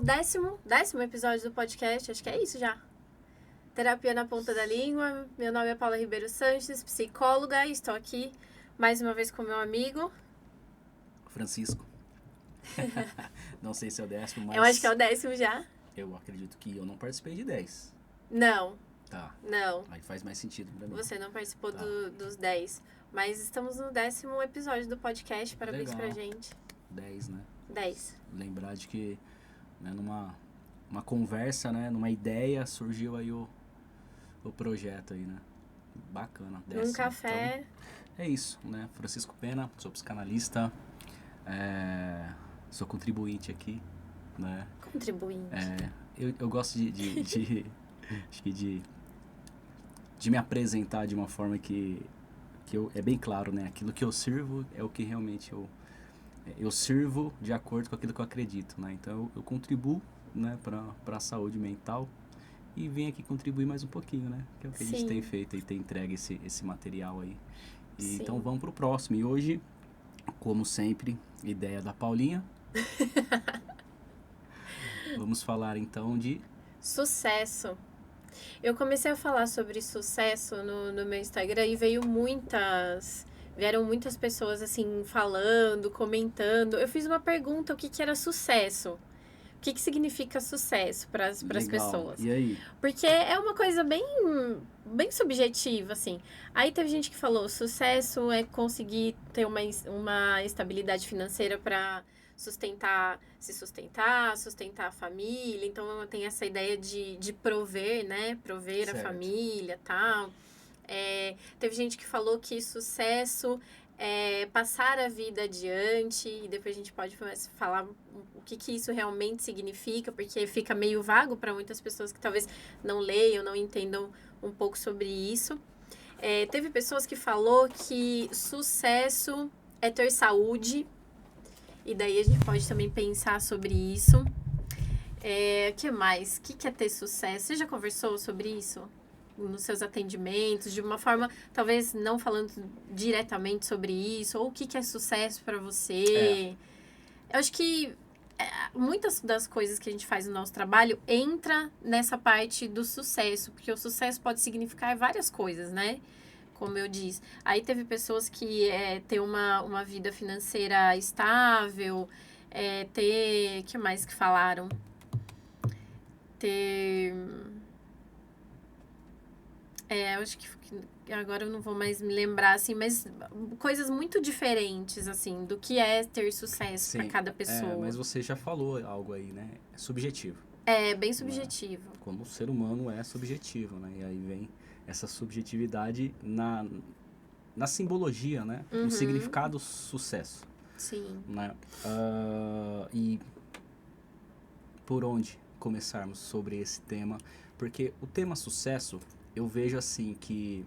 décimo episódio do podcast, acho que é isso já. Terapia na Ponta da Língua. Meu nome é Paula Ribeiro Sanches, psicóloga, e estou aqui mais uma vez com meu amigo... Francisco. Não sei se é o 10º, mas... Eu acho que é o 10º já. Eu acredito que eu não participei de 10. Não. Tá. Não. Aí faz mais sentido pra mim. Você não participou dos 10. Mas estamos no 10º episódio do podcast. Parabéns Legal. pra gente. 10, né? 10. Lembrar de que, né, numa conversa, né, numa ideia, surgiu aí o projeto aí, né? Bacana. 10º. Num café. Então, é isso, né? Francisco Pena, sou psicanalista, sou contribuinte aqui, né? Contribuinte. Eu gosto acho que de me apresentar de uma forma que é bem claro, né? Aquilo que eu sirvo é o que realmente eu sirvo de acordo com aquilo que eu acredito, né? Então eu contribuo, né, para a saúde mental e venho aqui contribuir mais um pouquinho, né? Que é o que a gente tem feito e tem entregue esse material aí. E então vamos pro próximo. E hoje, como sempre, ideia da Paulinha. Vamos falar então de sucesso. Eu comecei a falar sobre sucesso no meu Instagram e vieram muitas pessoas assim falando, comentando. Eu fiz uma pergunta, o que era sucesso? O que significa sucesso para as pessoas? E aí? Porque é uma coisa bem subjetiva, assim. Aí teve gente que falou, sucesso é conseguir ter uma estabilidade financeira para sustentar a família. Então, tem essa ideia de prover, né? Prover certo. A família e tal. Teve gente que falou que sucesso é passar a vida adiante. E depois a gente pode falar o que isso realmente significa, porque fica meio vago para muitas pessoas que talvez não leiam, não entendam um pouco sobre isso. Teve pessoas que falou que sucesso é ter saúde. E daí a gente pode também pensar sobre isso. O que mais? O que é ter sucesso? Você já conversou sobre isso nos seus atendimentos? De uma forma, talvez não falando diretamente sobre isso. Ou o que é sucesso para você? Eu acho que muitas das coisas que a gente faz no nosso trabalho entra nessa parte do sucesso. Porque o sucesso pode significar várias coisas, né? Como eu disse. Aí teve pessoas que ter uma vida financeira estável, ter... O que mais que falaram? Ter... eu acho que agora eu não vou mais me lembrar, assim, mas coisas muito diferentes, assim, do que é ter sucesso para cada pessoa. Mas você já falou algo aí, né? É subjetivo. É, bem subjetivo. Como o ser humano é subjetivo, né? E aí vem essa subjetividade na simbologia, né? No significado sucesso. Sim. Né? E por onde começarmos sobre esse tema? Porque o tema sucesso, eu vejo assim que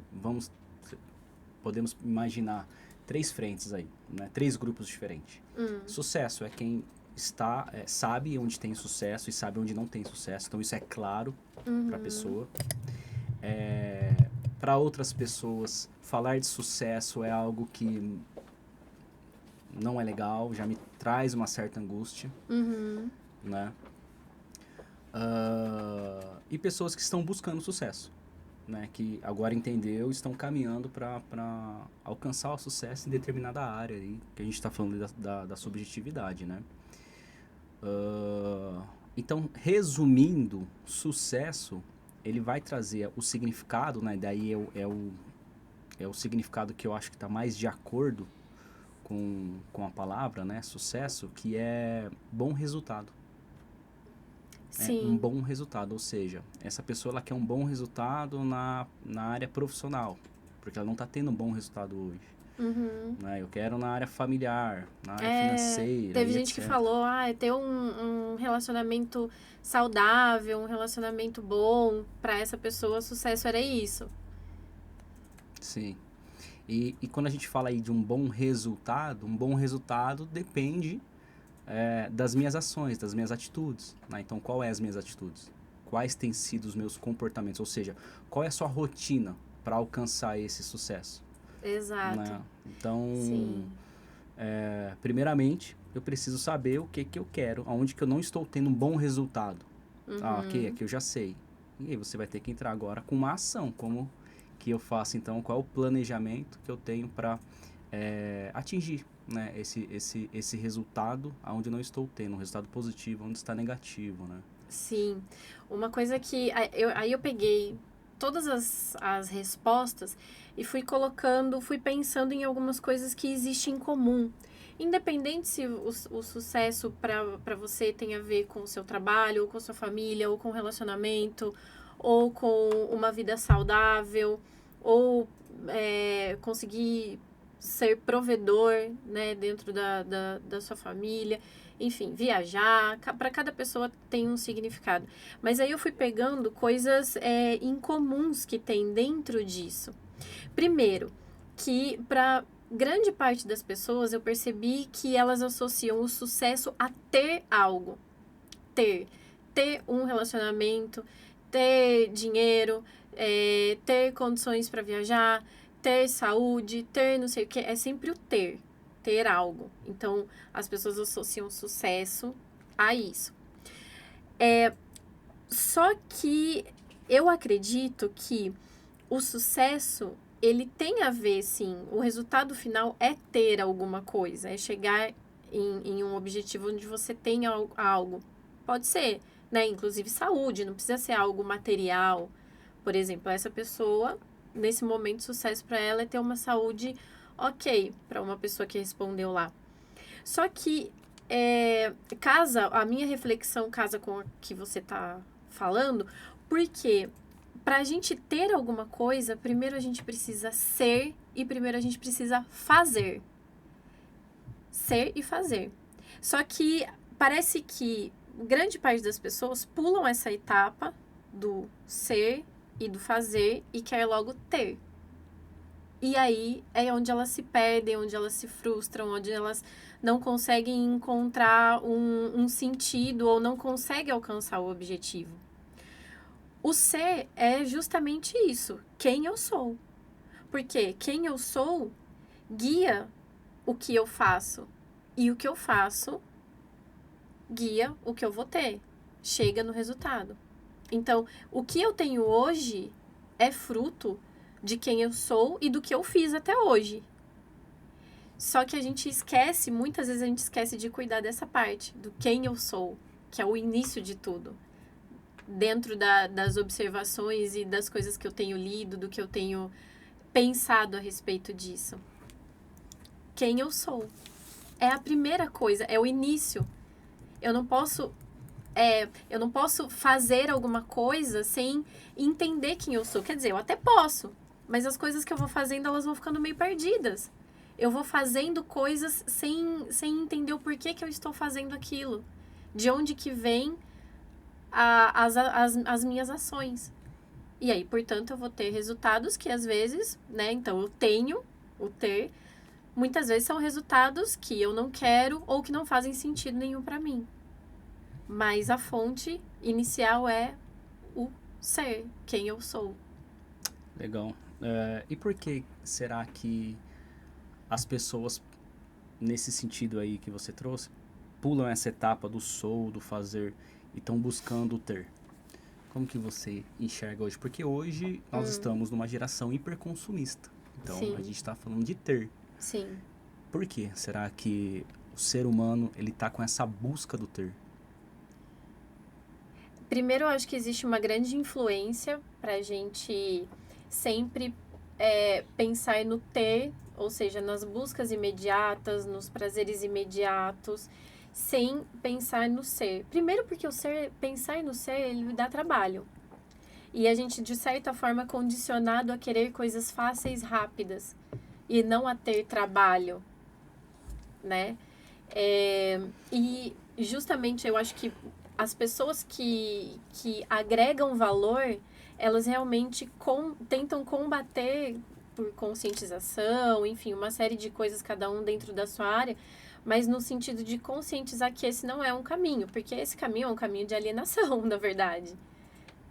podemos imaginar 3 frentes aí, né? 3 grupos diferentes. Sucesso é quem sabe onde tem sucesso e sabe onde não tem sucesso. Então isso é claro para a pessoa. Para outras pessoas, falar de sucesso é algo que não é legal, já me traz uma certa angústia, né? E pessoas que estão buscando sucesso, né? Que agora entendeu, estão caminhando para alcançar o sucesso em determinada área aí, que a gente está falando da subjetividade, né? Então, resumindo, sucesso, ele vai trazer o significado, né? Daí é o significado que eu acho que está mais de acordo com a palavra, né? Sucesso, que é bom resultado. Sim. Um bom resultado, ou seja, essa pessoa ela quer um bom resultado na área profissional, porque ela não está tendo um bom resultado hoje. Né? Eu quero na área familiar, na área financeira. Teve gente que falou, ter um relacionamento saudável, um relacionamento bom, para essa pessoa, sucesso era isso. Sim. E quando a gente fala aí de um bom resultado depende das minhas ações, das minhas atitudes. Né? Então, qual é as minhas atitudes? Quais têm sido os meus comportamentos? Ou seja, qual é a sua rotina para alcançar esse sucesso? Exato. Né? Então, sim. Primeiramente, eu preciso saber o que eu quero, aonde que eu não estou tendo um bom resultado. Ok, aqui eu já sei. E aí você vai ter que entrar agora com uma ação, como que eu faço então, qual é o planejamento que eu tenho para atingir, né, esse resultado aonde eu não estou tendo, um resultado positivo, onde está negativo, né? Sim. Uma coisa que... Aí eu peguei todas as respostas e fui pensando em algumas coisas que existem em comum. Independente se o sucesso para você tem a ver com o seu trabalho, ou com a sua família, ou com o relacionamento, ou com uma vida saudável, ou conseguir ser provedor, né, dentro da sua família. Enfim, viajar, para cada pessoa tem um significado. Mas aí eu fui pegando coisas incomuns que tem dentro disso. Primeiro, que para grande parte das pessoas eu percebi que elas associam o sucesso a ter algo. Ter um relacionamento, ter dinheiro, ter condições para viajar, ter saúde, ter não sei o que. É sempre o ter algo. Então, as pessoas associam sucesso a isso. Só que eu acredito que o sucesso, ele tem a ver, sim, o resultado final é ter alguma coisa, é chegar em um objetivo onde você tem algo. Pode ser, né? Inclusive saúde, não precisa ser algo material. Por exemplo, essa pessoa, nesse momento, sucesso para ela é ter uma saúde ok, para uma pessoa que respondeu lá. Só que a minha reflexão casa com o que você tá falando, porque para a gente ter alguma coisa, primeiro a gente precisa ser e primeiro a gente precisa fazer. Ser e fazer. Só que parece que grande parte das pessoas pulam essa etapa do ser e do fazer e quer logo ter. E aí é onde elas se perdem, onde elas se frustram, onde elas não conseguem encontrar um sentido ou não conseguem alcançar o objetivo. O ser é justamente isso, quem eu sou. Porque quem eu sou guia o que eu faço. E o que eu faço guia o que eu vou ter. Chega no resultado. Então, o que eu tenho hoje é fruto de quem eu sou e do que eu fiz até hoje. Só que a gente esquece, muitas vezes a gente esquece de cuidar dessa parte, do quem eu sou, que é o início de tudo. Dentro das observações e das coisas que eu tenho lido, do que eu tenho pensado a respeito disso. Quem eu sou. É a primeira coisa, é o início. Eu não posso fazer alguma coisa sem entender quem eu sou. Quer dizer, eu até posso, mas as coisas que eu vou fazendo, elas vão ficando meio perdidas. Eu vou fazendo coisas sem entender o porquê que eu estou fazendo aquilo. De onde que vem as minhas ações. E aí, portanto, eu vou ter resultados que às vezes, né? Então, eu tenho o ter. Muitas vezes são resultados que eu não quero ou que não fazem sentido nenhum para mim. Mas a fonte inicial é o ser, quem eu sou. Legal. E por que será que as pessoas, nesse sentido aí que você trouxe, pulam essa etapa do sou, do fazer e estão buscando o ter? Como que você enxerga hoje? Porque hoje nós estamos numa geração hiperconsumista. Então, Sim. a gente está falando de ter. Sim. Por que será que o ser humano ele está com essa busca do ter? Primeiro, eu acho que existe uma grande influência pra gente sempre pensar no ter, ou seja, nas buscas imediatas, nos prazeres imediatos, sem pensar no ser. Primeiro porque pensar no ser, ele dá trabalho. E a gente, de certa forma, é condicionado a querer coisas fáceis, rápidas, e não a ter trabalho, né? E justamente eu acho que as pessoas que agregam valor, elas realmente tentam combater por conscientização, enfim, uma série de coisas, cada um dentro da sua área, mas no sentido de conscientizar que esse não é um caminho, porque esse caminho é um caminho de alienação, na verdade,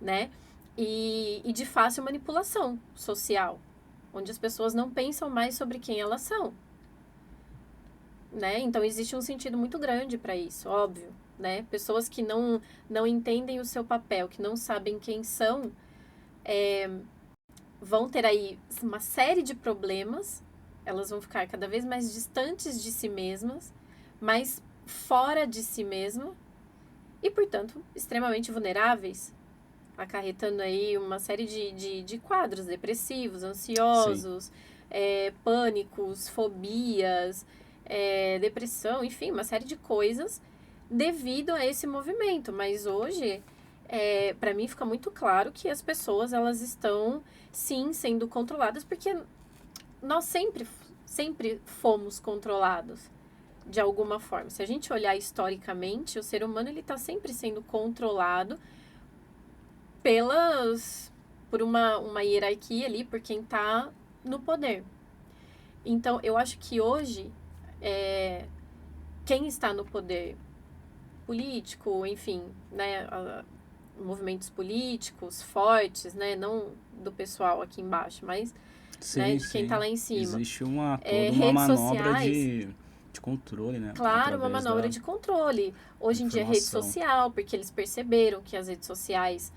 né? E de fácil manipulação social, onde as pessoas não pensam mais sobre quem elas são. né? Então, existe um sentido muito grande para isso, óbvio, né? Pessoas que não entendem o seu papel, que não sabem quem são, vão ter aí uma série de problemas, elas vão ficar cada vez mais distantes de si mesmas, mais fora de si mesma e, portanto, extremamente vulneráveis, acarretando aí uma série de quadros depressivos, ansiosos, pânicos, fobias, depressão, enfim, uma série de coisas devido a esse movimento. Mas hoje, para mim, fica muito claro que as pessoas elas estão, sim, sendo controladas, porque nós sempre fomos controlados de alguma forma. Se a gente olhar historicamente, o ser humano ele está sempre sendo controlado por uma hierarquia ali, por quem está no poder. Então, eu acho que hoje, quem está no poder político, enfim, né, movimentos políticos fortes, né, não do pessoal aqui embaixo, mas Sim, né, de quem sim. está lá em cima. Existe toda uma Redes manobra sociais, de controle, né? claro, uma Através manobra de controle. Hoje em dia, rede informação. social, porque eles perceberam que as redes sociais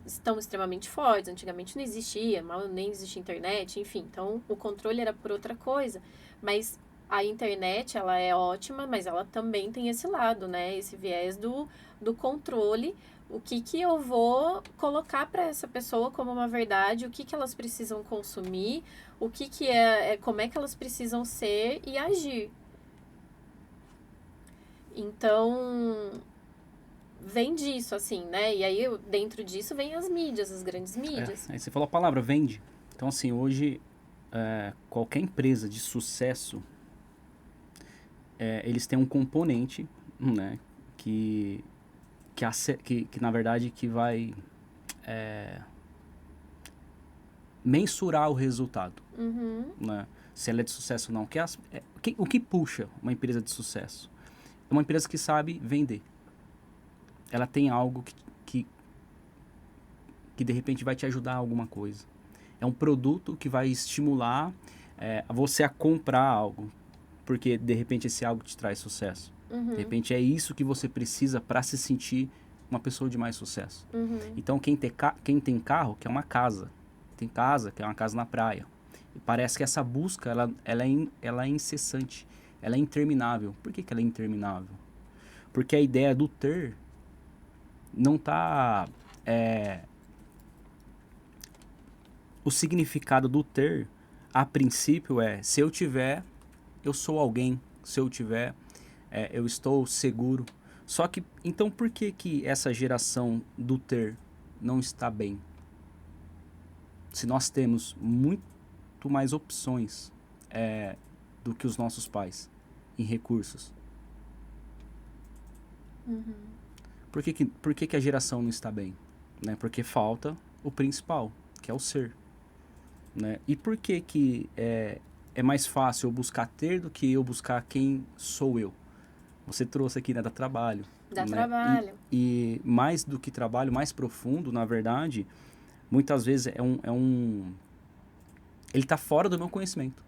estão extremamente fortes. Antigamente não existia, mal nem existia internet, enfim. Então, o controle era por outra coisa. Mas a internet, ela é ótima, mas ela também tem esse lado, né? Esse viés do controle. O que eu vou colocar para essa pessoa como uma verdade, o que elas precisam consumir, o que como é que elas precisam ser e agir. Então, vem disso, assim, né? E aí, dentro disso, vem as mídias, as grandes mídias. Aí você falou a palavra, vende. Então, assim, hoje, qualquer empresa de sucesso, eles têm um componente, né, que na verdade, que vai mensurar o resultado, né? Se ela é de sucesso ou não. O que puxa uma empresa de sucesso? É uma empresa que sabe vender. Ela tem algo que de repente vai te ajudar a alguma coisa. É um produto que vai estimular você a comprar algo, porque de repente esse algo te traz sucesso. De repente é isso que você precisa para se sentir uma pessoa de mais sucesso. Então quem tem carro quer uma casa, tem casa quer uma casa na praia. E parece que essa busca ela é incessante, ela é interminável. Por que ela é interminável? Porque a ideia do ter não está... o significado do ter, a princípio, se eu tiver, eu sou alguém. Se eu tiver, eu estou seguro. Só que, então, por que essa geração do ter não está bem? Se nós temos muito mais opções do que os nossos pais em recursos. Por que a geração não está bem? Né? Porque falta o principal, que é o ser. Né? E por que é mais fácil eu buscar ter do que eu buscar quem sou eu? Você trouxe aqui, né, da trabalho. Dá né? trabalho. E mais do que trabalho, mais profundo, na verdade, muitas vezes ele está fora do meu conhecimento.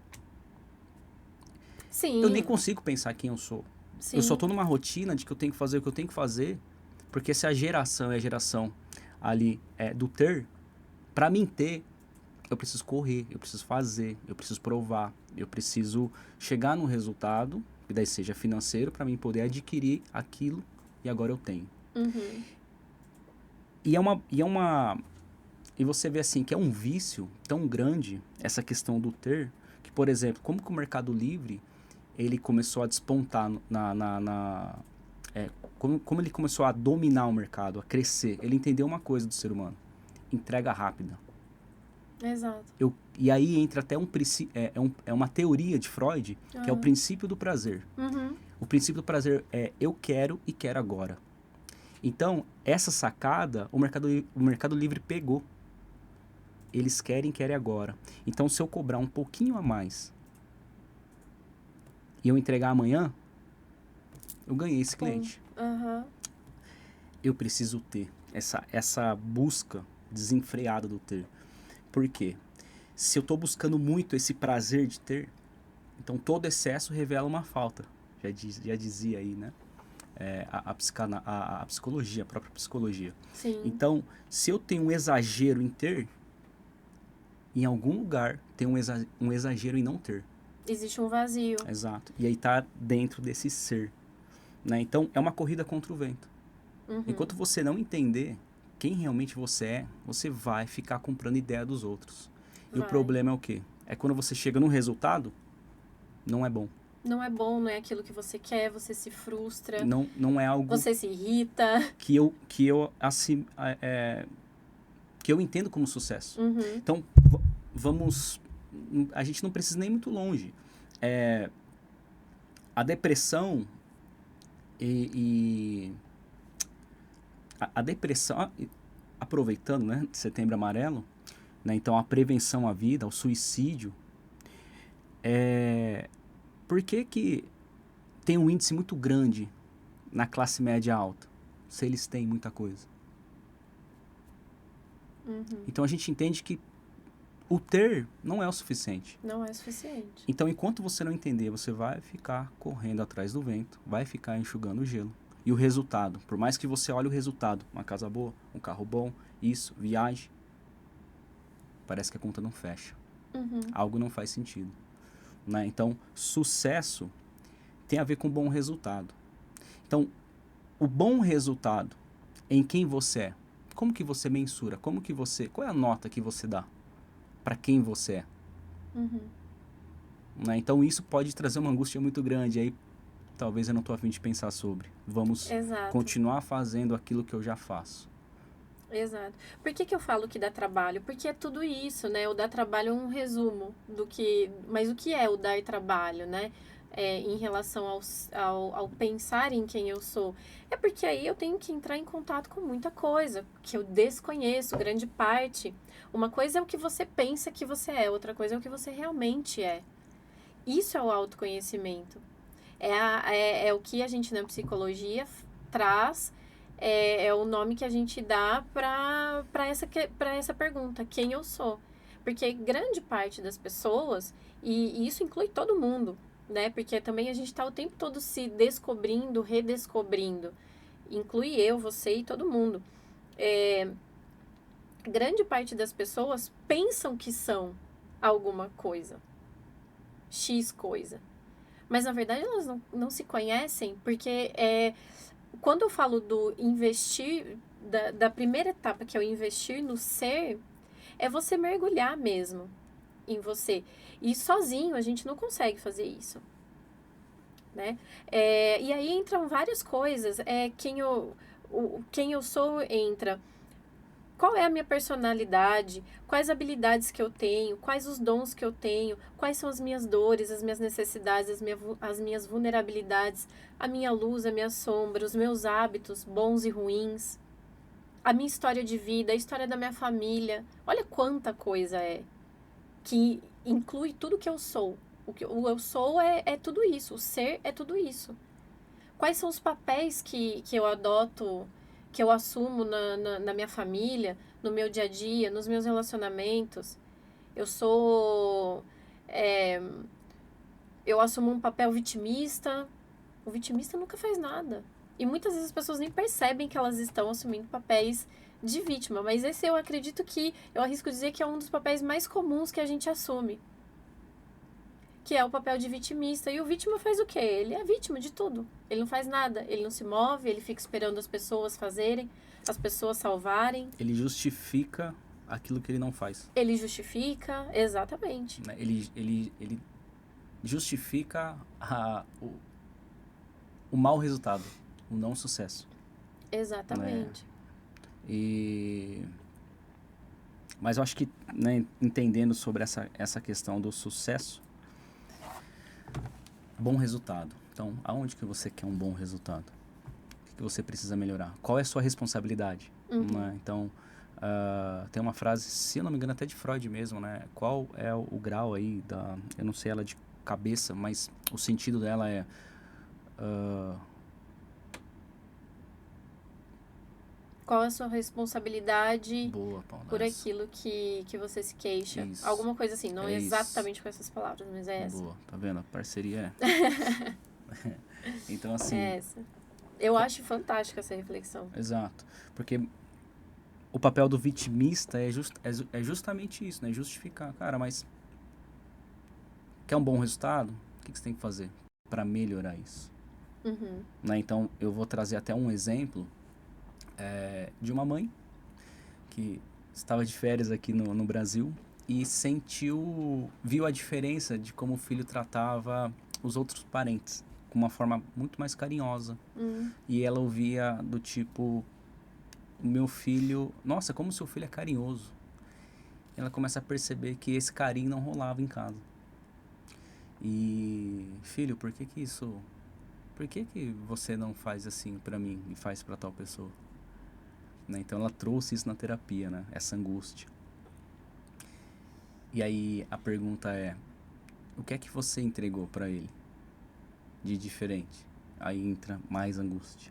Sim. Eu nem consigo pensar quem eu sou. Sim. Eu só estou numa rotina de que eu tenho que fazer o que eu tenho que fazer, porque se a geração é a geração ali do ter, para mim ter, eu preciso correr, eu preciso fazer, eu preciso provar, eu preciso chegar num resultado, que daí seja financeiro, para mim poder adquirir aquilo e agora eu tenho. E você vê assim, que é um vício tão grande, essa questão do ter, que, por exemplo, como que o Mercado Livre, ele começou a despontar como ele começou a dominar o mercado, a crescer, ele entendeu uma coisa do ser humano, entrega rápida. Exato. E aí entra até uma teoria de Freud, que é o princípio do prazer. O princípio do prazer é eu quero e quero agora. Então, essa sacada, o Mercado Livre pegou. Eles querem agora. Então, se eu cobrar um pouquinho a mais e eu entregar amanhã, eu ganhei esse cliente. Eu preciso ter essa busca desenfreada do ter. Por quê? Se eu estou buscando muito esse prazer de ter, Então, todo excesso revela uma falta. Já dizia aí, né? A psicologia, a própria psicologia. Sim. Então, se eu tenho um exagero em ter, em algum lugar tem um exagero em não ter. Existe um vazio. Exato. E aí tá dentro desse ser. Né? Então, é uma corrida contra o vento. Uhum. Enquanto você não entender quem realmente você é, você vai ficar comprando ideia dos outros. E o problema é o quê? É quando você chega num resultado, não é bom. Não é bom, não é aquilo que você quer, você se frustra. Não é algo... Você se irrita. Que eu entendo como sucesso. Uhum. Então, vamos... A gente não precisa nem muito longe. A depressão a depressão... Aproveitando, né? Setembro Amarelo, né? Então, a prevenção à vida, ao suicídio... Por que tem um índice muito grande na classe média alta? Se eles têm muita coisa. Uhum. Então, a gente entende que o ter não é o suficiente. Não é suficiente. Então, enquanto você não entender, você vai ficar correndo atrás do vento, vai ficar enxugando o gelo. E o resultado, por mais que você olhe o resultado, uma casa boa, um carro bom, isso, viagem, parece que a conta não fecha. Uhum. Algo não faz sentido. Né? Então, sucesso tem a ver com bom resultado. Então, o bom resultado em quem você é, como que você mensura? Qual é a nota que você dá para quem você é? Uhum. Né? Então, isso pode trazer uma angústia muito grande. Aí, talvez eu não estou a fim de pensar sobre. Vamos continuar fazendo aquilo que eu já faço. Exato. Por que eu falo que dá trabalho? Porque é tudo isso, né? O dar trabalho é um resumo do que... Mas o que é o dar trabalho, né? Em relação ao pensar em quem eu sou. É porque aí eu tenho que entrar em contato com muita coisa que eu desconheço, grande parte. Uma coisa é o que você pensa que você é, outra coisa é o que você realmente é. Isso é o autoconhecimento. É o que a gente na psicologia traz... É o nome que a gente dá para essa pergunta, quem eu sou. Porque grande parte das pessoas, e isso inclui todo mundo, né? Porque também a gente está o tempo todo se descobrindo, redescobrindo. Inclui eu, você e todo mundo. Grande parte das pessoas pensam que são alguma coisa. X coisa. Mas, na verdade, elas não se conhecem porque... Quando eu falo do investir, da primeira etapa, que é o investir no ser, é você mergulhar mesmo em você. E sozinho a gente não consegue fazer isso. Né? E aí entram várias coisas. Quem eu sou entra... Qual é a minha personalidade? Quais habilidades que eu tenho? Quais os dons que eu tenho? Quais são as minhas dores, as minhas necessidades, as minhas vulnerabilidades? A minha luz, a minha sombra, os meus hábitos, bons e ruins? A minha história de vida, a história da minha família. Olha quanta coisa que inclui tudo que eu sou. O eu sou é tudo isso. O ser é tudo isso. Quais são os papéis que eu adoto... que eu assumo na minha família, no meu dia a dia, nos meus relacionamentos. Eu assumo um papel vitimista. O vitimista nunca faz nada. E muitas vezes as pessoas nem percebem que elas estão assumindo papéis de vítima. Mas esse eu acredito que, eu arrisco dizer que é um dos papéis mais comuns que a gente assume. Que é o papel de vitimista. E o vítima faz o quê? Ele é vítima de tudo. Ele não faz nada. Ele não se move, ele fica esperando as pessoas fazerem, as pessoas salvarem. Ele justifica aquilo que ele não faz. Ele justifica, exatamente. Ele justifica o mau resultado, o não sucesso. Exatamente. Né? Mas eu acho que, né, entendendo sobre essa questão do sucesso, bom resultado. Então, aonde que você quer um bom resultado? O que você precisa melhorar? Qual é a sua responsabilidade? Uhum. Né? Então, tem uma frase, se eu não me engano, até de Freud mesmo, né? Qual é o grau aí da... Eu não sei ela de cabeça, mas o sentido dela é... Qual é a sua responsabilidade Boa, Paula. por aquilo que você se queixa? Isso. Alguma coisa assim, não É isso. exatamente com essas palavras, mas é essa. Boa, tá vendo? A parceria Então, assim... É essa. Eu acho fantástica essa reflexão. Exato. Porque o papel do vitimista é justamente isso, né? Justificar. Cara, mas quer um bom resultado? O que você tem que fazer para melhorar isso? Uhum. Né? Então, eu vou trazer até um exemplo de uma mãe que estava de férias aqui no Brasil e viu a diferença de como o filho tratava os outros parentes, com uma forma muito mais carinhosa. E ela ouvia do tipo, meu filho, nossa, como seu filho é carinhoso. Ela começa a perceber que esse carinho não rolava em casa. E, filho, por que você não faz assim pra mim e faz pra tal pessoa? Né? Então ela trouxe isso na terapia, né? Essa angústia. E aí a pergunta é, o que é que você entregou pra ele de diferente? Aí entra mais angústia.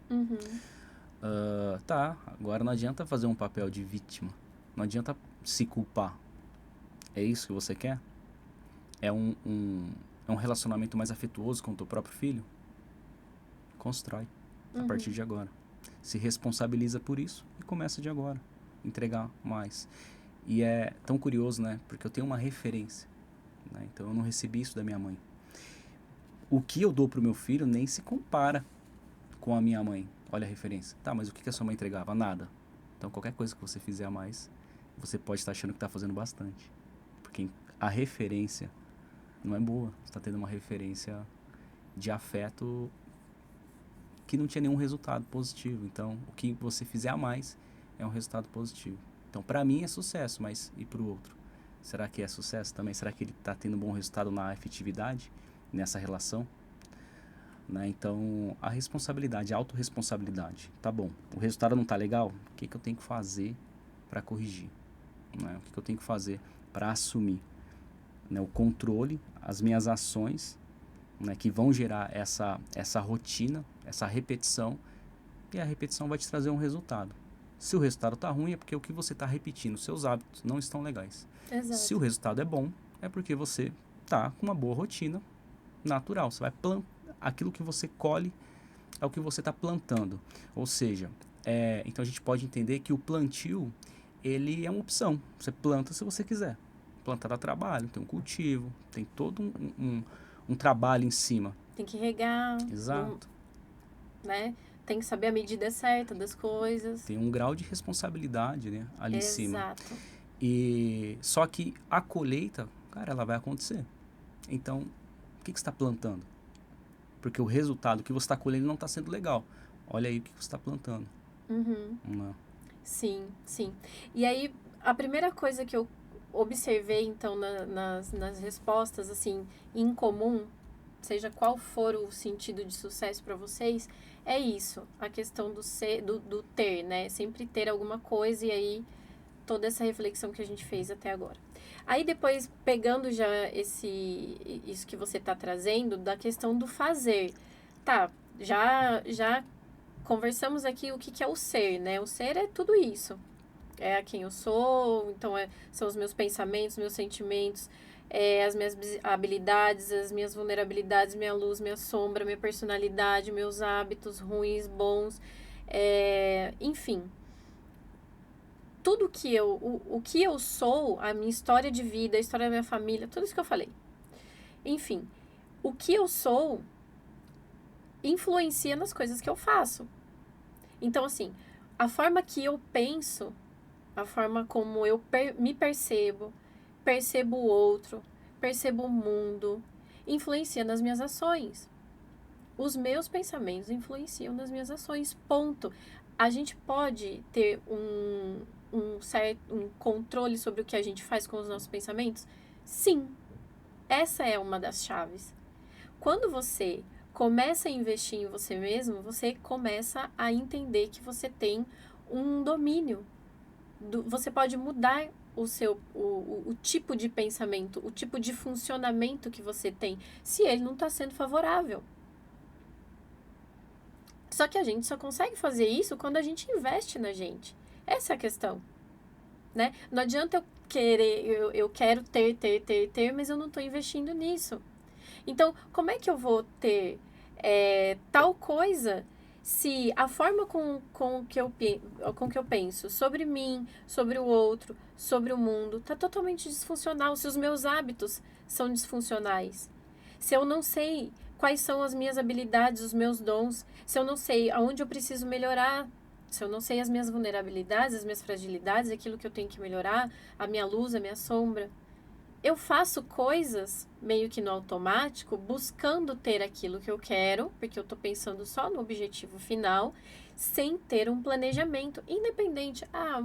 Tá, agora não adianta fazer um papel de vítima. Não adianta se culpar. É isso que você quer? É um relacionamento mais afetuoso com o teu próprio filho? Constrói a partir de agora. Se responsabiliza por isso e começa de agora. Entregar mais. E é tão curioso, né? Porque eu tenho uma referência. Né? Então eu não recebi isso da minha mãe. O que eu dou pro meu filho nem se compara com a minha mãe. Olha a referência. Tá, mas o que a sua mãe entregava? Nada. Então qualquer coisa que você fizer a mais, você pode estar achando que está fazendo bastante. Porque a referência não é boa. Você está tendo uma referência de afeto que não tinha nenhum resultado positivo. Então, o que você fizer a mais é um resultado positivo. Então, para mim é sucesso, mas e para o outro? Será que é sucesso também? Será que ele está tendo um bom resultado na afetividade, nessa relação? Né? Então, a responsabilidade, a autorresponsabilidade. Tá bom, o resultado não tá legal? O que eu tenho que fazer para corrigir? Né? O que eu tenho que fazer para assumir? Né? O controle, as minhas ações, né, que vão gerar essa rotina, essa repetição, e a repetição vai te trazer um resultado. Se o resultado está ruim, é porque o que você está repetindo, seus hábitos não estão legais. Exato. Se o resultado é bom, é porque você está com uma boa rotina natural. Você vai plantar aquilo que você colhe, é o que você está plantando. Ou seja, então a gente pode entender que o plantio, ele é uma opção. Você planta se você quiser. Plantar dá trabalho, tem um cultivo, tem todo um trabalho em cima. Tem que regar. Exato. Né? Tem que saber a medida certa das coisas. Tem um grau de responsabilidade, né, ali em cima. Exato. E só que a colheita, cara, ela vai acontecer. Então, o que você está plantando? Porque o resultado que você está colhendo não está sendo legal. Olha aí o que você está plantando. Não. Sim, sim. E aí, a primeira coisa que eu observei, então, nas respostas, assim, em comum, seja qual for o sentido de sucesso para vocês, é isso. A questão do ter, né? Sempre ter alguma coisa e aí toda essa reflexão que a gente fez até agora. Aí depois, pegando já isso que você está trazendo, da questão do fazer. Tá, já conversamos aqui o que é o ser, né? O ser é tudo isso. É quem eu sou, então são os meus pensamentos, meus sentimentos, as minhas habilidades, as minhas vulnerabilidades, minha luz, minha sombra, minha personalidade, meus hábitos ruins, bons, enfim. Tudo que o que eu sou, a minha história de vida, a história da minha família, tudo isso que eu falei. Enfim, o que eu sou influencia nas coisas que eu faço. Então, assim, a forma que eu penso, a forma como eu me percebo o outro, percebo o mundo, influencia nas minhas ações. Os meus pensamentos influenciam nas minhas ações, ponto. A gente pode ter um controle sobre o que a gente faz com os nossos pensamentos? Sim, essa é uma das chaves. Quando você começa a investir em você mesmo, você começa a entender que você tem um domínio. Você pode mudar o tipo de pensamento, o tipo de funcionamento que você tem, se ele não está sendo favorável. Só que a gente só consegue fazer isso quando a gente investe na gente. Essa é a questão, né? Não adianta eu querer, eu quero ter, mas eu não estou investindo nisso. Então, como é que eu vou ter tal coisa se a forma com que eu penso sobre mim, sobre o outro, sobre o mundo, está totalmente disfuncional? Se os meus hábitos são disfuncionais, se eu não sei quais são as minhas habilidades, os meus dons, se eu não sei aonde eu preciso melhorar, se eu não sei as minhas vulnerabilidades, as minhas fragilidades, aquilo que eu tenho que melhorar, a minha luz, a minha sombra, eu faço coisas meio que no automático, buscando ter aquilo que eu quero, porque eu tô pensando só no objetivo final, sem ter um planejamento independente. Ah,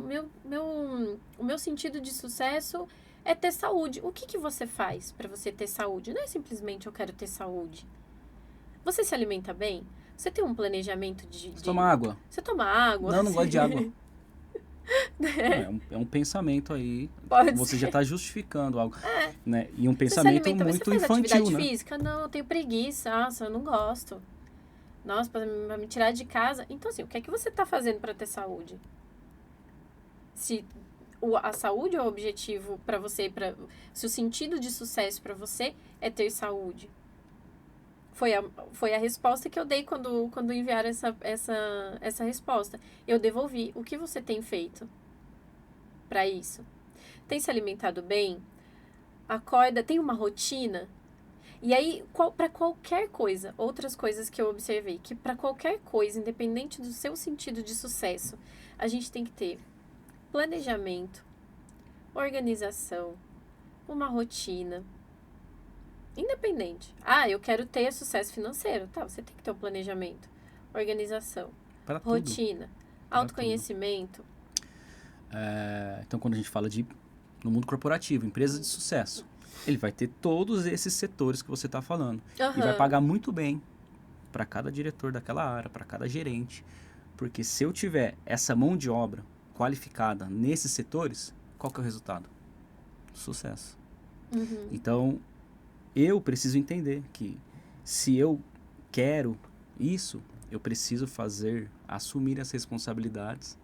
o meu sentido de sucesso é ter saúde. O que que você faz para você ter saúde? Não é simplesmente eu quero ter saúde. Você se alimenta bem? Você tem um planejamento Você toma água? Você toma água? Não gosto de água. É um pensamento aí. Pode Você ser. já está justificando algo. Né? E um Você se pensamento alimenta, você muito faz infantil, atividade né? física? Não, eu tenho preguiça. Nossa, eu não gosto. Nossa, pra me tirar de casa. Então, assim, o que é que você tá fazendo para ter saúde? Se a saúde é o objetivo para você, se o sentido de sucesso para você é ter saúde. Foi a resposta que eu dei quando enviaram essa resposta. Eu devolvi. O que você tem feito para isso? Tem se alimentado bem? Acorda, tem uma rotina? E aí, para qualquer coisa, outras coisas que eu observei, que para qualquer coisa, independente do seu sentido de sucesso, a gente tem que ter planejamento, organização, uma rotina. Independente. Ah, eu quero ter sucesso financeiro. Tá, você tem que ter um planejamento, organização, Para tudo. rotina, autoconhecimento. Então, quando a gente fala no mundo corporativo, empresa de sucesso, ele vai ter todos esses setores que você está falando. E vai pagar muito bem para cada diretor daquela área, para cada gerente. Porque se eu tiver essa mão de obra qualificada nesses setores, qual que é o resultado? Sucesso. Então, eu preciso entender que se eu quero isso, eu preciso assumir as responsabilidades,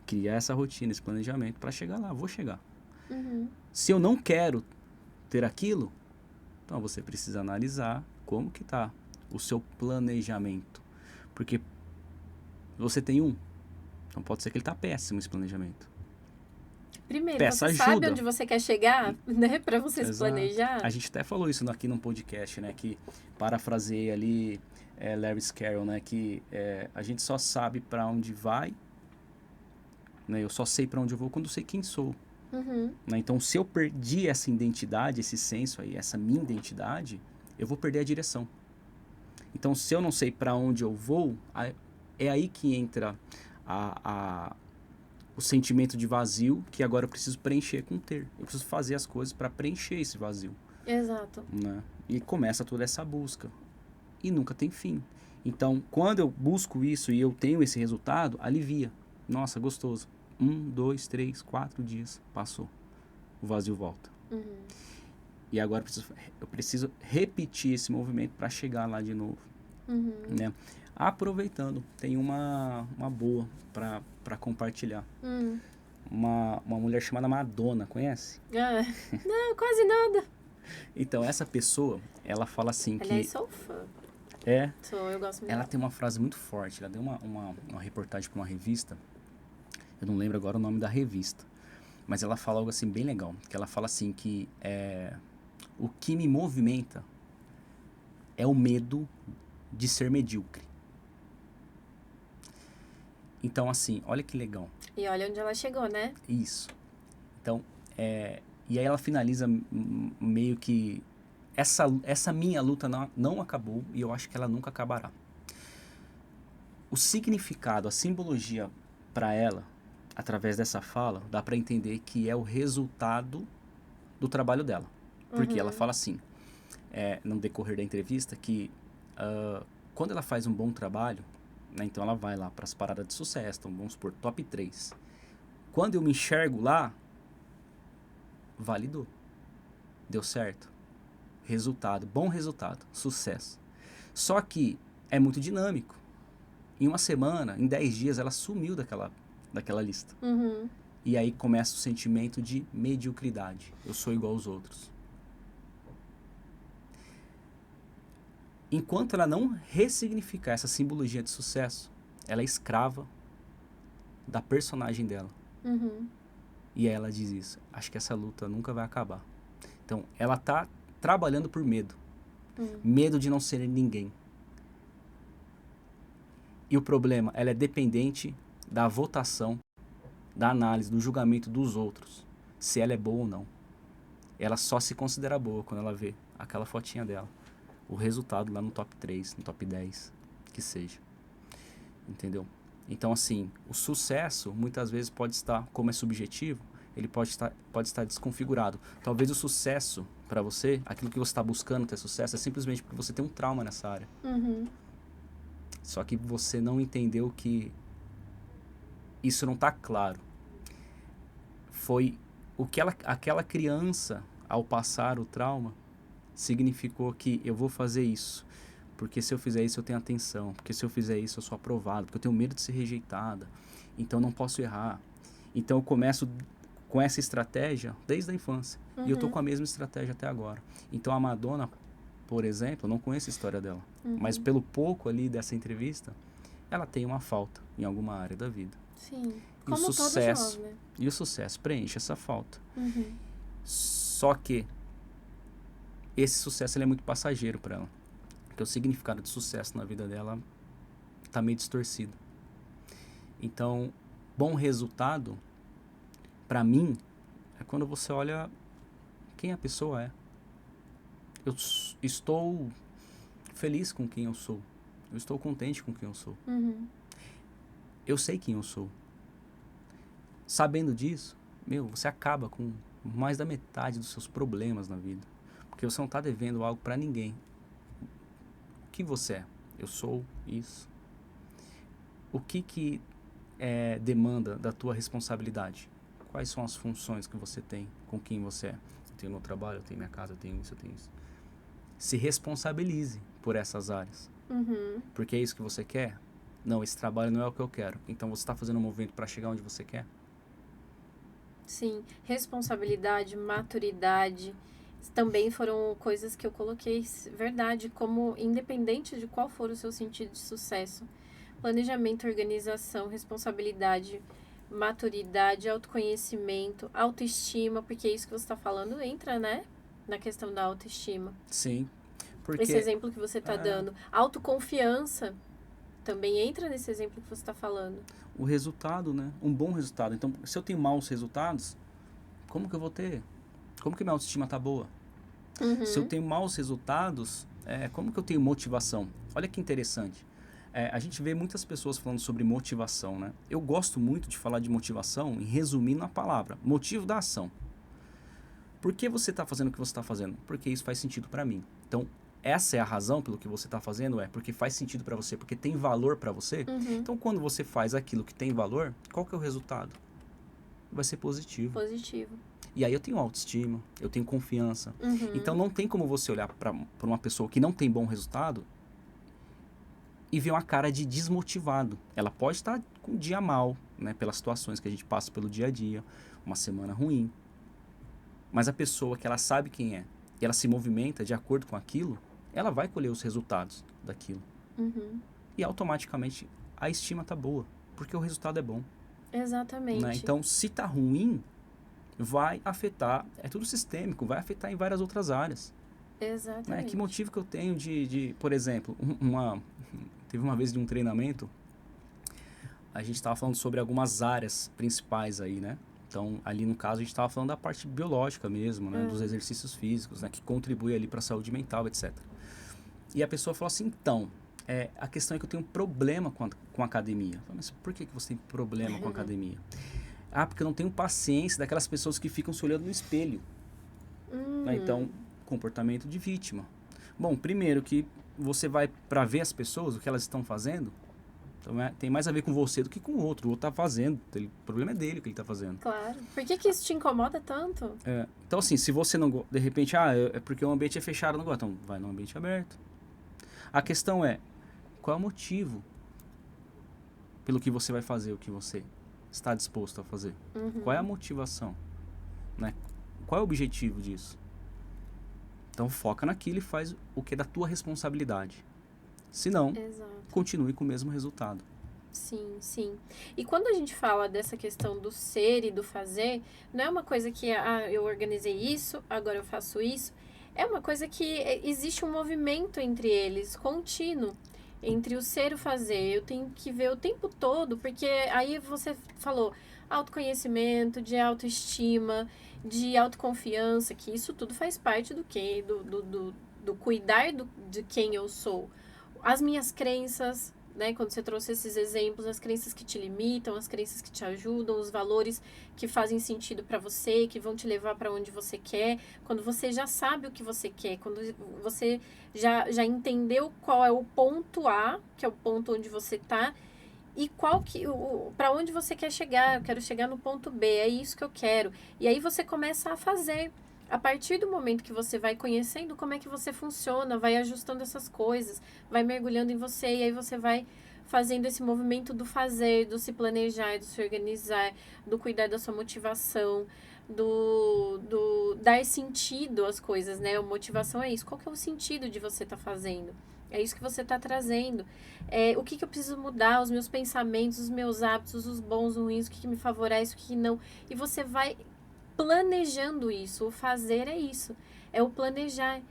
criar essa rotina, esse planejamento para chegar lá. Vou chegar. Se eu não quero ter aquilo, então você precisa analisar como que está o seu planejamento. Porque você tem então pode ser que ele está péssimo esse planejamento. Primeiro, Peça você ajuda. sabe onde você quer chegar, né? Para você se planejar. A gente até falou isso aqui num podcast, né? Que parafraseei ali Lewis Carroll, né? Que a gente só sabe para onde vai, né? Eu só sei para onde eu vou quando eu sei quem sou. Né? Então, se eu perdi essa identidade, esse senso aí, essa minha identidade, eu vou perder a direção. Então, se eu não sei para onde eu vou, é aí que entra o sentimento de vazio, que agora eu preciso preencher com ter. Eu preciso fazer as coisas para preencher esse vazio. Exato. Né? E começa toda essa busca. E nunca tem fim. Então, quando eu busco isso e eu tenho esse resultado, alivia. Nossa, gostoso. 1, 2, 3, 4 dias. Passou. O vazio volta. E agora eu preciso repetir esse movimento para chegar lá de novo. Né? Aproveitando, tem uma boa para compartilhar. Uma mulher chamada Madonna, conhece? Não, quase nada. Então, essa pessoa, ela fala assim que... Aliás, sou fã. Eu gosto muito. Ela tem uma frase muito forte. Ela deu uma reportagem para uma revista. Eu não lembro agora o nome da revista. Mas ela fala algo assim bem legal. Que ela fala assim que o que me movimenta é o medo de ser medíocre. Então, assim, olha que legal. E olha onde ela chegou, né? Isso. Então, e aí ela finaliza meio que... Essa minha luta não acabou e eu acho que ela nunca acabará. O significado, a simbologia para ela, através dessa fala, dá para entender que é o resultado do trabalho dela. Porque ela fala assim, no decorrer da entrevista, que quando ela faz um bom trabalho, né, então ela vai lá para as paradas de sucesso, então vamos supor, top 3. Quando eu me enxergo lá, validou. Deu certo. Resultado, bom resultado, sucesso. Só que é muito dinâmico. Em uma semana, em 10 dias, ela sumiu daquela lista. Uhum. E aí começa o sentimento de mediocridade. Eu sou igual aos outros. Enquanto ela não ressignificar essa simbologia de sucesso, ela é escrava da personagem dela. Uhum. E aí ela diz isso. Acho que essa luta nunca vai acabar. Então, ela tá trabalhando por medo. Medo de não ser ninguém. E o problema, ela é dependente da votação, da análise, do julgamento dos outros. Se ela é boa ou não. Ela só se considera boa quando ela vê aquela fotinha dela. O resultado lá no top 3, no top 10, que seja. Entendeu? Então, assim, o sucesso muitas vezes pode estar, como é subjetivo, ele pode estar desconfigurado. Talvez o sucesso para você, aquilo que você está buscando ter sucesso, é simplesmente porque você tem um trauma nessa área. Uhum. Só que você não entendeu que isso não está claro. Foi o que aquela criança, ao passar o trauma, significou que eu vou fazer isso. Porque se eu fizer isso, eu tenho atenção. Porque se eu fizer isso, eu sou aprovado. Porque eu tenho medo de ser rejeitada. Então, não posso errar. Então, eu começo com essa estratégia desde a infância. E eu tô com a mesma estratégia até agora. Então, a Madonna, por exemplo, eu não conheço a história dela. Mas pelo pouco ali dessa entrevista, ela tem uma falta em alguma área da vida. Sim. E Como o sucesso, todos nós, né? e o sucesso preenche essa falta. Uhum. Só que esse sucesso ele é muito passageiro para ela. Porque o significado de sucesso na vida dela tá meio distorcido. Então, bom resultado, para mim, é quando você olha quem a pessoa é. Eu estou feliz com quem eu sou. Eu estou contente com quem eu sou. Uhum. Eu sei quem eu sou. Sabendo disso, você acaba com mais da metade dos seus problemas na vida. Porque você não está devendo algo para ninguém. O que você é? Eu sou isso. O que demanda da tua responsabilidade? Quais são as funções que você tem com quem você é? Eu tenho meu trabalho, eu tenho minha casa, eu tenho isso, eu tenho isso. Se responsabilize por essas áreas. Uhum. Porque é isso que você quer? Não, esse trabalho não é o que eu quero. Então você está fazendo um movimento para chegar onde você quer? Sim. Responsabilidade, maturidade, também foram coisas que eu coloquei, verdade, como independente de qual for o seu sentido de sucesso. Planejamento, organização, responsabilidade, maturidade, autoconhecimento, autoestima, porque isso que você está falando entra, né? Na questão da autoestima. Sim. Porque Esse exemplo que você está dando. Autoconfiança também entra nesse exemplo que você está falando. o resultado, né? Um bom resultado. Então, se eu tenho maus resultados, como que eu vou ter? Como que minha autoestima tá boa? Uhum. Se eu tenho maus resultados, como que eu tenho motivação? Olha que interessante. A gente vê muitas pessoas falando sobre motivação, né? Eu gosto muito de falar de motivação e resumir na palavra, motivo da ação. Por que você está fazendo o que você está fazendo? Porque isso faz sentido para mim. Então, essa é a razão pelo que você está fazendo, porque faz sentido para você, porque tem valor para você. Uhum. Então, quando você faz aquilo que tem valor, qual que é o resultado? Vai ser positivo. Positivo. E aí eu tenho autoestima, eu tenho confiança. Uhum. Então, não tem como você olhar para uma pessoa que não tem bom resultado e ver uma cara de desmotivado. Ela pode estar com um dia mal, né, pelas situações que a gente passa pelo dia a dia, uma semana ruim. Mas a pessoa que ela sabe quem é e ela se movimenta de acordo com aquilo, ela vai colher os resultados daquilo. Uhum. E automaticamente a estima tá boa, porque o resultado é bom. Exatamente. Né? Então, se tá ruim, vai afetar, é tudo sistêmico, vai afetar em várias outras áreas. Exatamente. Né? Que motivo que eu tenho de por exemplo, teve uma vez de um treinamento, a gente estava falando sobre algumas áreas principais aí, né? Então, ali no caso, a gente estava falando da parte biológica mesmo, né? Dos exercícios físicos, né? Que contribui ali para a saúde mental, etc. E a pessoa falou assim, então, a questão é que eu tenho um problema com a academia. Eu falei, mas por que você tem problema com a academia? Ah, porque eu não tenho paciência daquelas pessoas que ficam se olhando no espelho. Né? Então, comportamento de vítima. Bom, primeiro que você vai para ver as pessoas, o que elas estão fazendo, então, tem mais a ver com você do que com o outro. O outro tá fazendo. O problema é dele o que ele tá fazendo. Claro. Por que isso te incomoda tanto? Então, assim, se você não... De repente, é porque o ambiente é fechado, não gosta. Então, vai no ambiente aberto. A questão é, qual é o motivo? pelo que você vai fazer, o que você está disposto a fazer? Qual é a motivação? Né? Qual é o objetivo disso? Então foca naquilo e faz o que é da tua responsabilidade. Se não, continue com o mesmo resultado. Sim, sim. E quando a gente fala dessa questão do ser e do fazer, não é uma coisa que eu organizei isso, agora eu faço isso. É uma coisa que existe um movimento entre eles, contínuo, entre o ser e o fazer. Eu tenho que ver o tempo todo, porque aí você falou autoconhecimento, de autoestima, de autoconfiança, que isso tudo faz parte do quê? Do cuidar de quem eu sou. As minhas crenças, né? Quando você trouxe esses exemplos, as crenças que te limitam, as crenças que te ajudam, os valores que fazem sentido para você, que vão te levar para onde você quer. Quando você já sabe o que você quer, quando você já entendeu qual é o ponto A, que é o ponto onde você está, e para onde você quer chegar. Eu quero chegar no ponto B, é isso que eu quero. E aí você começa a fazer. A partir do momento que você vai conhecendo como é que você funciona, vai ajustando essas coisas, vai mergulhando em você, e aí você vai fazendo esse movimento do fazer, do se planejar, do se organizar, do cuidar da sua motivação, do dar sentido às coisas, né? A motivação é isso. Qual que é o sentido de você estar fazendo? É isso que você está trazendo. O que eu preciso mudar? Os meus pensamentos, os meus hábitos, os bons, os ruins, o que me favorece, o que não. E você vai planejando isso. O fazer é isso. É o planejar.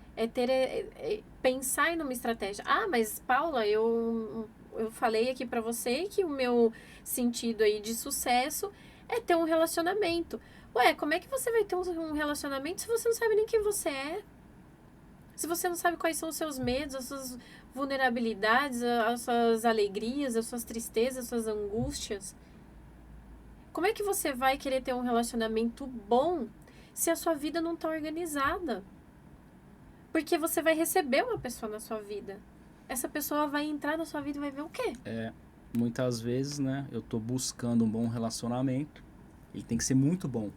Pensar numa estratégia. Ah, mas Paula, eu falei aqui pra você que o meu sentido aí de sucesso é ter um relacionamento. Ué, como é que você vai ter um relacionamento se você não sabe nem quem você é? Se você não sabe quais são os seus medos, as suas vulnerabilidades, as suas alegrias, as suas tristezas, as suas angústias? Como é que você vai querer ter um relacionamento bom se a sua vida não está organizada? Porque você vai receber uma pessoa na sua vida. Essa pessoa vai entrar na sua vida e vai ver o quê? Muitas vezes, né, eu tô buscando um bom relacionamento, ele tem que ser muito bom.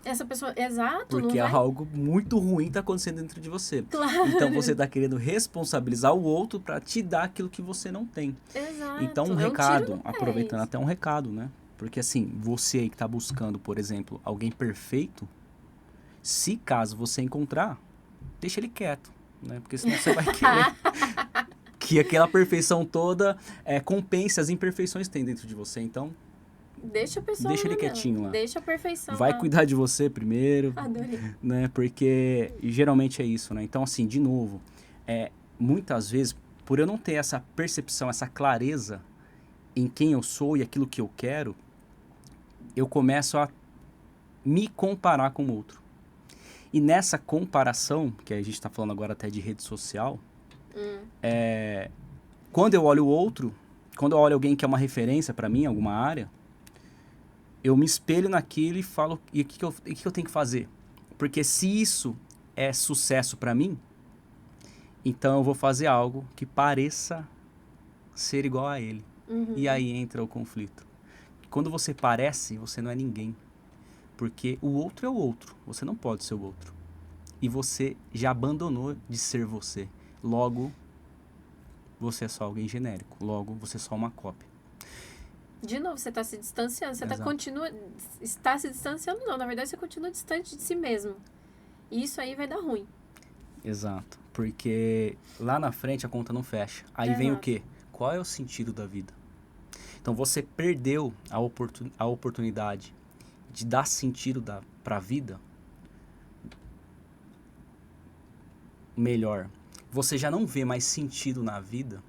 Essa pessoa, exato, porque não vai... algo muito ruim tá acontecendo dentro de você. Claro. Então você tá querendo responsabilizar o outro para te dar aquilo que você não tem. Exato. Então um recado, aproveitando até um recado, né? Porque assim, você aí que tá buscando, por exemplo, alguém perfeito, se caso você encontrar, deixa ele quieto, né? Porque senão você vai querer que aquela perfeição toda compense as imperfeições que tem dentro de você. Então, deixa a pessoa deixa ele quietinho lá. Deixa a perfeição vai lá. cuidar de você primeiro. Adorei. Né? Porque geralmente é isso, né? Então, assim, de novo, muitas vezes, por eu não ter essa percepção, essa clareza em quem eu sou e aquilo que eu quero, eu começo a me comparar com o outro. E nessa comparação, que a gente está falando agora até de rede social, quando eu olho o outro, quando eu olho alguém que é uma referência para mim em alguma área, eu me espelho naquilo e falo, e o que eu tenho que fazer? Porque se isso é sucesso para mim, então eu vou fazer algo que pareça ser igual a ele. E aí entra o conflito. Quando você parece, você não é ninguém. Porque o outro é o outro. Você não pode ser o outro. E você já abandonou de ser você. Logo, você é só alguém genérico. Logo, você é só uma cópia. De novo, você está se distanciando. Você está se distanciando, não. Na verdade, você continua distante de si mesmo. E isso aí vai dar ruim. Exato. Porque lá na frente a conta não fecha. Aí vem o quê? Qual é o sentido da vida? Então, você perdeu a oportunidade de dar sentido para a vida melhor. Você já não vê mais sentido na vida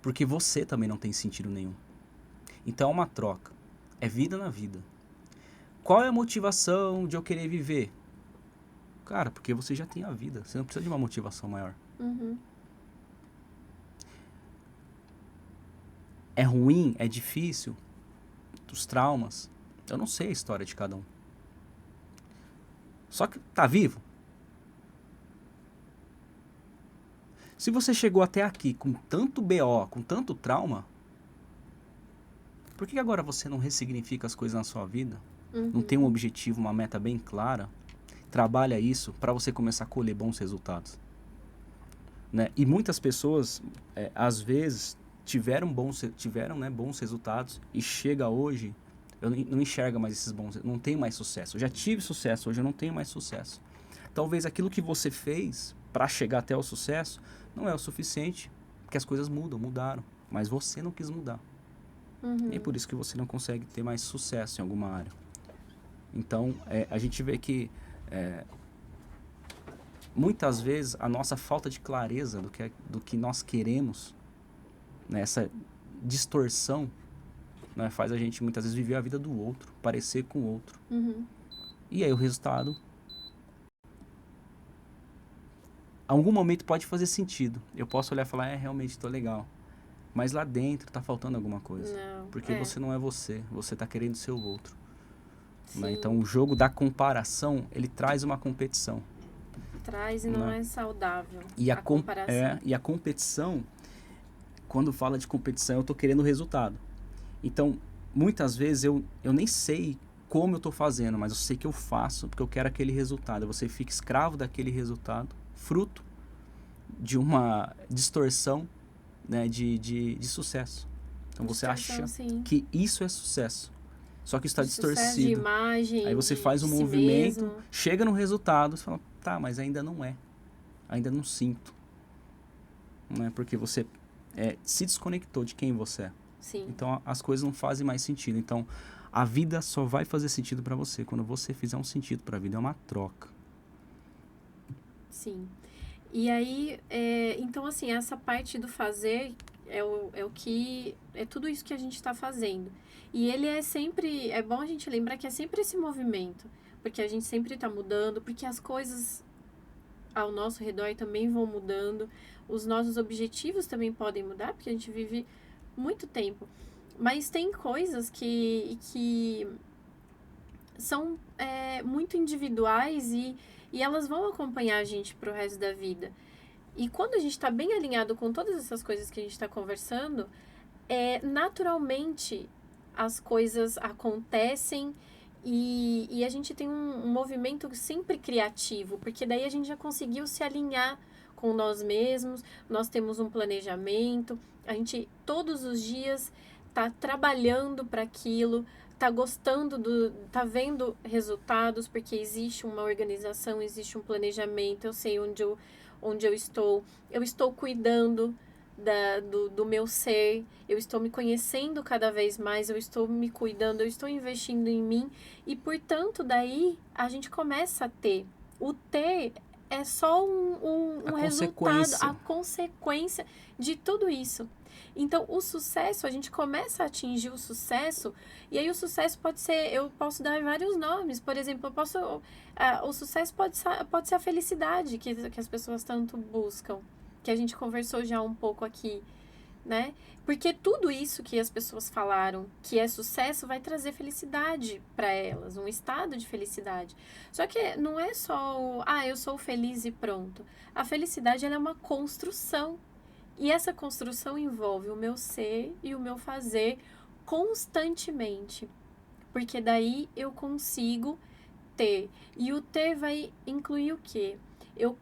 porque você também não tem sentido nenhum. Então é uma troca. É vida na vida. Qual é a motivação de eu querer viver? Cara, porque você já tem a vida. Você não precisa de uma motivação maior. É ruim? É difícil? Os traumas? Eu não sei a história de cada um. Só que tá vivo. Se você chegou até aqui com tanto BO, com tanto trauma, por que agora você não ressignifica as coisas na sua vida? Não tem um objetivo, uma meta bem clara? Trabalha isso para você começar a colher bons resultados. Né? E muitas pessoas, às vezes, tiveram, né, bons resultados e chega hoje, eu não enxergo mais esses bons, não tenho mais sucesso. Eu já tive sucesso, hoje eu não tenho mais sucesso. Talvez aquilo que você fez para chegar até o sucesso não é o suficiente, porque as coisas mudaram, mas você não quis mudar. E é por isso que você não consegue ter mais sucesso em alguma área. Então, a gente vê que muitas vezes a nossa falta de clareza do que nós queremos, né, essa distorção, né, faz a gente muitas vezes viver a vida do outro, parecer com o outro. E aí o resultado, em algum momento pode fazer sentido. Eu posso olhar e falar, realmente estou legal. Mas lá dentro está faltando alguma coisa. Não, porque você não é você está querendo ser o outro. Né? Sim. Então o jogo da comparação, ele traz uma competição. Traz e não é saudável. E a comparação. E a competição, quando fala de competição, eu estou querendo resultado. Então, muitas vezes eu nem sei como eu estou fazendo, mas eu sei que eu faço porque eu quero aquele resultado. Você fica escravo daquele resultado, fruto de uma distorção, né, de sucesso. Então você acha que isso é sucesso. Só que isso está distorcido. De imagem, aí você faz um movimento, chega no resultado, você fala, tá, mas ainda não é. Ainda não sinto. Né? Porque você se desconectou de quem você é. Sim. Então as coisas não fazem mais sentido. Então a vida só vai fazer sentido para você quando você fizer um sentido para a vida. É uma troca. Sim. E aí, então assim, essa parte do fazer é o que... É tudo isso que a gente está fazendo. E ele é sempre... É bom a gente lembrar que é sempre esse movimento. Porque a gente sempre está mudando, porque as coisas ao nosso redor também vão mudando. Os nossos objetivos também podem mudar, porque a gente vive muito tempo. Mas tem coisas que são muito individuais e elas vão acompanhar a gente pro resto da vida. E quando a gente está bem alinhado com todas essas coisas que a gente está conversando, naturalmente as coisas acontecem e a gente tem um movimento sempre criativo, porque daí a gente já conseguiu se alinhar com nós mesmos, nós temos um planejamento, a gente todos os dias está trabalhando para aquilo, tá gostando tá vendo resultados, porque existe uma organização, existe um planejamento, eu sei onde eu estou cuidando do meu ser, eu estou me conhecendo cada vez mais, eu estou me cuidando, eu estou investindo em mim, e portanto daí a gente começa a ter. O ter é só um resultado, a consequência de tudo isso. Então, o sucesso, a gente começa a atingir o sucesso, e aí o sucesso pode ser, eu posso dar vários nomes, por exemplo, o sucesso pode ser a felicidade que as pessoas tanto buscam, que a gente conversou já um pouco aqui, né? Porque tudo isso que as pessoas falaram que é sucesso vai trazer felicidade para elas, um estado de felicidade. Só que não é só eu sou feliz e pronto. A felicidade, ela é uma construção. E essa construção envolve o meu ser e o meu fazer constantemente. Porque daí eu consigo ter. E o ter vai incluir o quê? Eu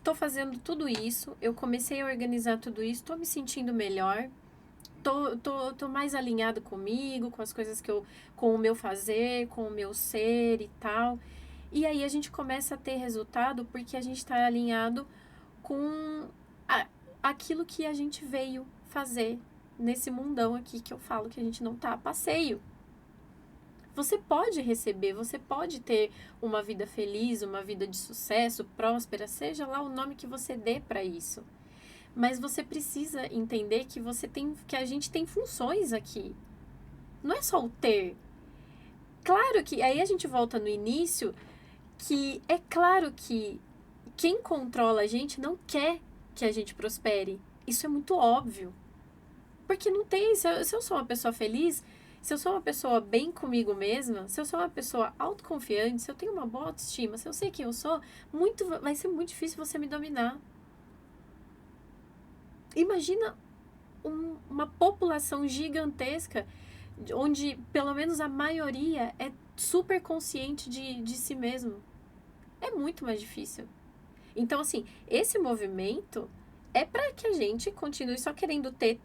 tô fazendo tudo isso, eu comecei a organizar tudo isso, tô me sentindo melhor, tô mais alinhado comigo, com as coisas com o meu fazer, com o meu ser e tal. E aí a gente começa a ter resultado porque a gente tá alinhado com aquilo que a gente veio fazer nesse mundão aqui que eu falo que a gente não tá a passeio. Você pode receber, você pode ter uma vida feliz, uma vida de sucesso, próspera, seja lá o nome que você dê para isso. Mas você precisa entender que a gente tem funções aqui. Não é só o ter. Claro que, aí a gente volta no início, que é claro que quem controla a gente não quer que a gente prospere. Isso é muito óbvio. Porque não tem, se eu sou uma pessoa feliz, se eu sou uma pessoa bem comigo mesma, se eu sou uma pessoa autoconfiante, se eu tenho uma boa autoestima, se eu sei quem eu sou, vai ser muito difícil você me dominar. Imagina uma população gigantesca, onde pelo menos a maioria é super consciente de si mesmo. É muito mais difícil. Então, assim, esse movimento é para que a gente continue só querendo ter,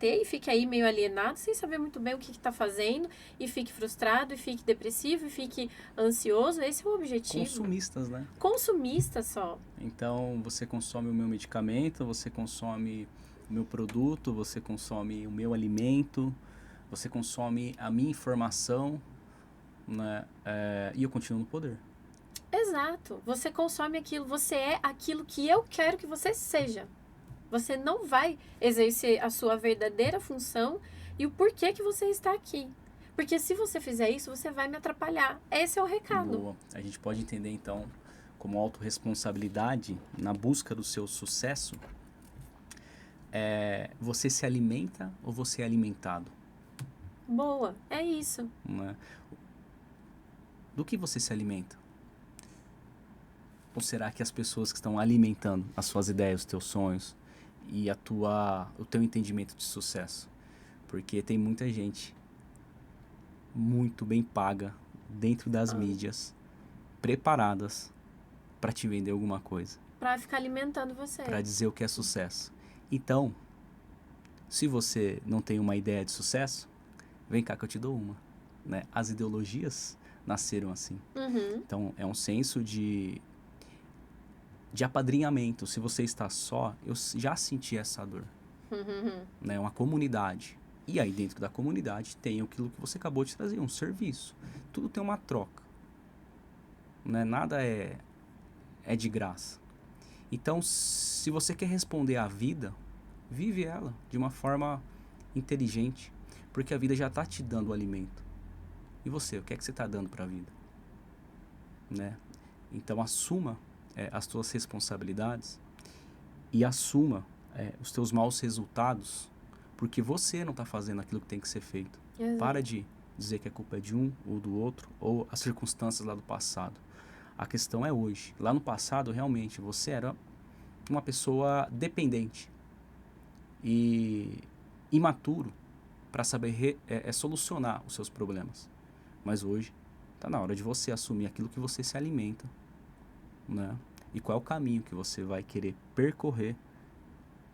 e fique aí meio alienado, sem saber muito bem o que está fazendo, e fique frustrado, e fique depressivo, e fique ansioso. Esse é o objetivo. Consumistas, né? Consumista só. Então, você consome o meu medicamento, você consome o meu produto, você consome o meu alimento, você consome a minha informação, né? E eu continuo no poder. Exato. Você consome aquilo, você é aquilo que eu quero que você seja. Você não vai exercer a sua verdadeira função e o porquê que você está aqui. Porque se você fizer isso, você vai me atrapalhar. Esse é o recado. Boa. A gente pode entender, então, como autorresponsabilidade na busca do seu sucesso, você se alimenta ou você é alimentado? Boa, é isso. Né? Do que você se alimenta? Ou será que as pessoas que estão alimentando as suas ideias, os teus sonhos e o teu entendimento de sucesso? Porque tem muita gente muito bem paga dentro das mídias, preparadas para te vender alguma coisa. Para ficar alimentando você. Para dizer o que é sucesso. Então, se você não tem uma ideia de sucesso, vem cá que eu te dou uma. Né? As ideologias nasceram assim. Uhum. Então, é um senso de apadrinhamento. Se você está só, eu já senti essa dor. Né? Uma comunidade. E aí, dentro da comunidade, tem aquilo que você acabou de trazer, um serviço. Tudo tem uma troca. Né? Nada é de graça. Então, se você quer responder à vida, vive ela de uma forma inteligente. Porque a vida já está te dando o alimento. E você, o que é que você está dando para a vida? Né? Então, assuma as tuas responsabilidades e assuma os teus maus resultados, porque você não está fazendo aquilo que tem que ser feito. Exato. Para de dizer que a culpa é de um ou do outro, ou as circunstâncias lá do passado. A questão é hoje. Lá no passado, realmente, você era uma pessoa dependente e imaturo para saber solucionar os seus problemas. Mas hoje, está na hora de você assumir aquilo que você se alimenta, né? E qual é o caminho que você vai querer percorrer,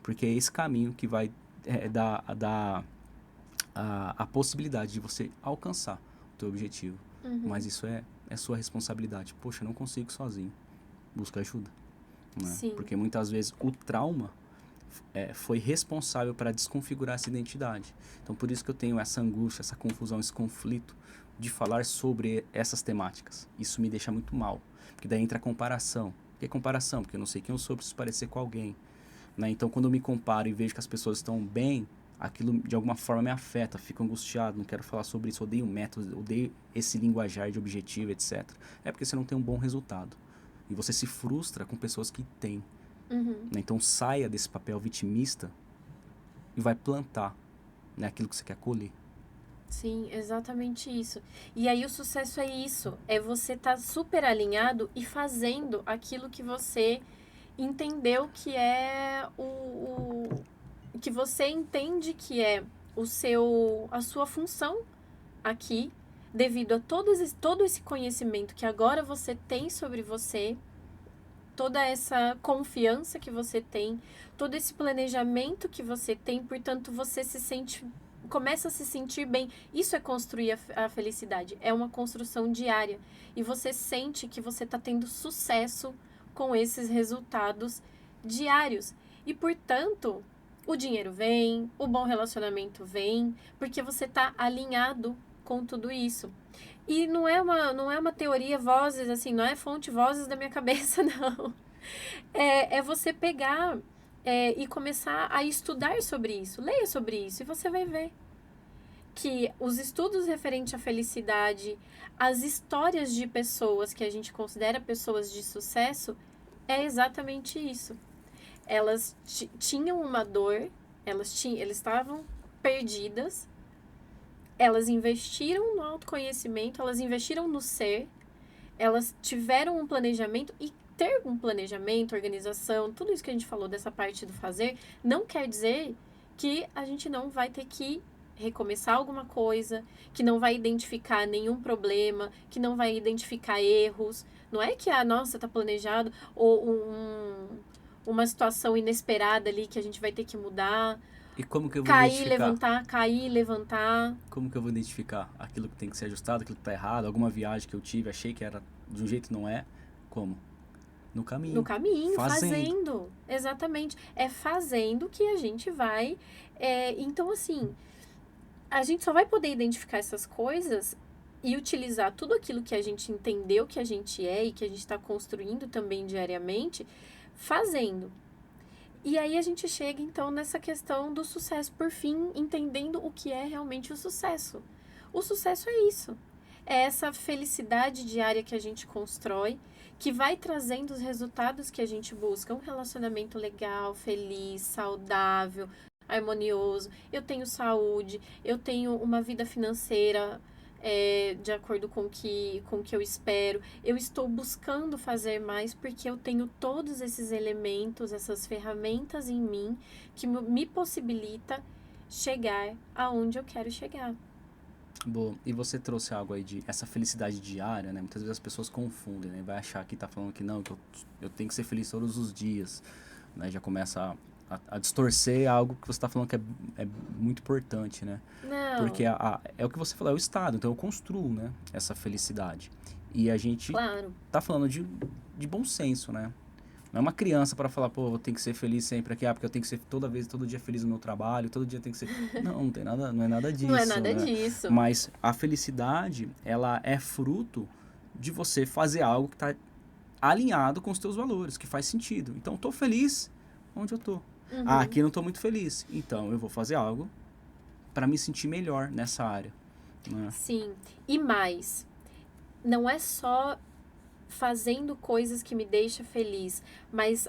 porque é esse caminho que vai dar a possibilidade de você alcançar o teu objetivo. Uhum. Mas isso é sua responsabilidade. Poxa, eu não consigo sozinho. Busca ajuda. Né? Sim. Porque muitas vezes o trauma foi responsável para desconfigurar essa identidade. Então, por isso que eu tenho essa angústia, essa confusão, esse conflito de falar sobre essas temáticas. Isso me deixa muito mal. Porque daí entra a comparação. O que é comparação? Porque eu não sei quem eu sou, preciso parecer com alguém. Né? Então, quando eu me comparo e vejo que as pessoas estão bem, aquilo de alguma forma me afeta, fico angustiado, não quero falar sobre isso, odeio métodos, odeio esse linguajar de objetivo, etc. É porque você não tem um bom resultado. E você se frustra com pessoas que têm. Uhum. Né? Então saia desse papel vitimista e vai plantar, né, aquilo que você quer colher. Sim, exatamente isso. E aí o sucesso é isso, é você estar super alinhado e fazendo aquilo que você entendeu que é que você entende que é a sua função aqui, devido a todo esse conhecimento que agora você tem sobre você, toda essa confiança que você tem, todo esse planejamento que você tem, portanto, você começa a se sentir bem. Isso é construir a felicidade, é uma construção diária. E você sente que você está tendo sucesso com esses resultados diários. E, portanto, o dinheiro vem, o bom relacionamento vem, porque você está alinhado com tudo isso. E não é uma teoria vozes, assim, não é fonte vozes da minha cabeça, não. É você pegar e começar a estudar sobre isso. Leia sobre isso e você vai ver que os estudos referentes à felicidade, as histórias de pessoas que a gente considera pessoas de sucesso, é exatamente isso. Elas tinham uma dor, elas estavam perdidas, elas investiram no autoconhecimento, elas investiram no ser, elas tiveram um planejamento, e ter um planejamento, organização, tudo isso que a gente falou dessa parte do fazer, não quer dizer que a gente não vai ter que recomeçar alguma coisa, que não vai identificar nenhum problema, que não vai identificar erros. Não é que, nossa, tá planejado, ou uma situação inesperada ali que a gente vai ter que mudar. E como que eu vou Cair, identificar? levantar, cair, levantar. Como que eu vou identificar aquilo que tem que ser ajustado, aquilo que tá errado, alguma viagem que eu tive, achei que era de um jeito, não é? Como? No caminho. No caminho, Fazendo. fazendo. Exatamente. É fazendo que a gente vai. Então, assim, a gente só vai poder identificar essas coisas e utilizar tudo aquilo que a gente entendeu que a gente é e que a gente está construindo também diariamente, fazendo. E aí a gente chega, então, nessa questão do sucesso, por fim, entendendo o que é realmente o sucesso. O sucesso é isso. É essa felicidade diária que a gente constrói, que vai trazendo os resultados que a gente busca. Um relacionamento legal, feliz, saudável, harmonioso. Eu tenho saúde, eu tenho uma vida financeira de acordo com o que eu espero. Eu estou buscando fazer mais porque eu tenho todos esses elementos, essas ferramentas em mim que me possibilita chegar aonde eu quero chegar. Boa. E você trouxe algo aí de essa felicidade diária, né? Muitas vezes as pessoas confundem, né? Vai achar que tá falando que não, que eu tenho que ser feliz todos os dias, né? Já começa a distorcer algo que você está falando que é muito importante, né? Não, Porque é o que você falou, é o estado, então eu construo, né? Essa felicidade. E a gente claro. tá falando de bom senso, né? Não é uma criança para falar, pô, eu tenho que ser feliz sempre aqui, porque eu tenho que ser todo dia feliz no meu trabalho, todo dia tem que ser... Não, não tem nada, não é nada Não é disso, nada né? disso. Mas a felicidade, ela é fruto de você fazer algo que está alinhado com os teus valores, que faz sentido. Então, tô feliz onde eu tô. Ah, aqui eu não tô muito feliz. Então, eu vou fazer algo para me sentir melhor nessa área, né? Sim. E mais, não é só fazendo coisas que me deixam feliz, mas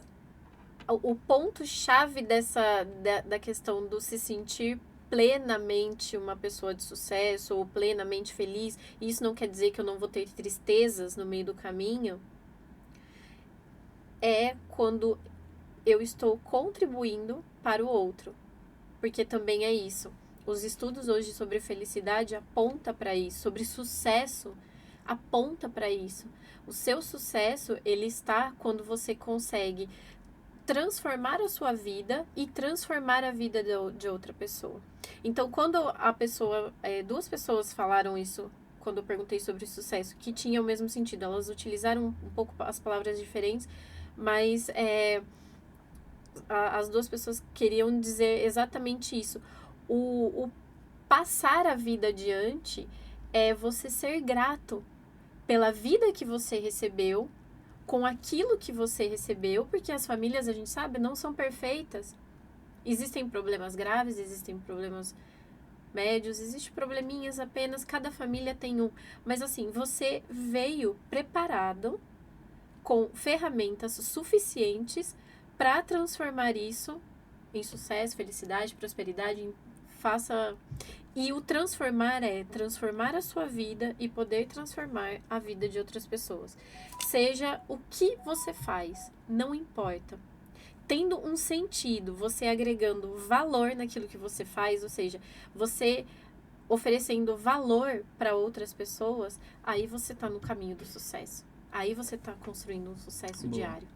o ponto-chave da questão do se sentir plenamente uma pessoa de sucesso ou plenamente feliz, e isso não quer dizer que eu não vou ter tristezas no meio do caminho, é quando eu estou contribuindo para o outro. Porque também é isso. Os estudos hoje sobre felicidade aponta para isso, sobre sucesso aponta para isso. O seu sucesso, ele está quando você consegue transformar a sua vida e transformar a vida de outra pessoa. Então, quando a pessoa, duas pessoas falaram isso, quando eu perguntei sobre sucesso, que tinha o mesmo sentido, elas utilizaram um pouco as palavras diferentes, mas as duas pessoas queriam dizer exatamente isso. O passar a vida adiante é você ser grato pela vida que você recebeu, com aquilo que você recebeu, porque as famílias, a gente sabe, não são perfeitas. Existem problemas graves, existem problemas médios, existem probleminhas apenas, cada família tem um. Mas assim, você veio preparado com ferramentas suficientes para transformar isso em sucesso, felicidade, prosperidade, faça. E o transformar é transformar a sua vida e poder transformar a vida de outras pessoas. Seja o que você faz, não importa. Tendo um sentido, você agregando valor naquilo que você faz, ou seja, você oferecendo valor para outras pessoas, aí você está no caminho do sucesso. Aí você está construindo um sucesso Boa. diário.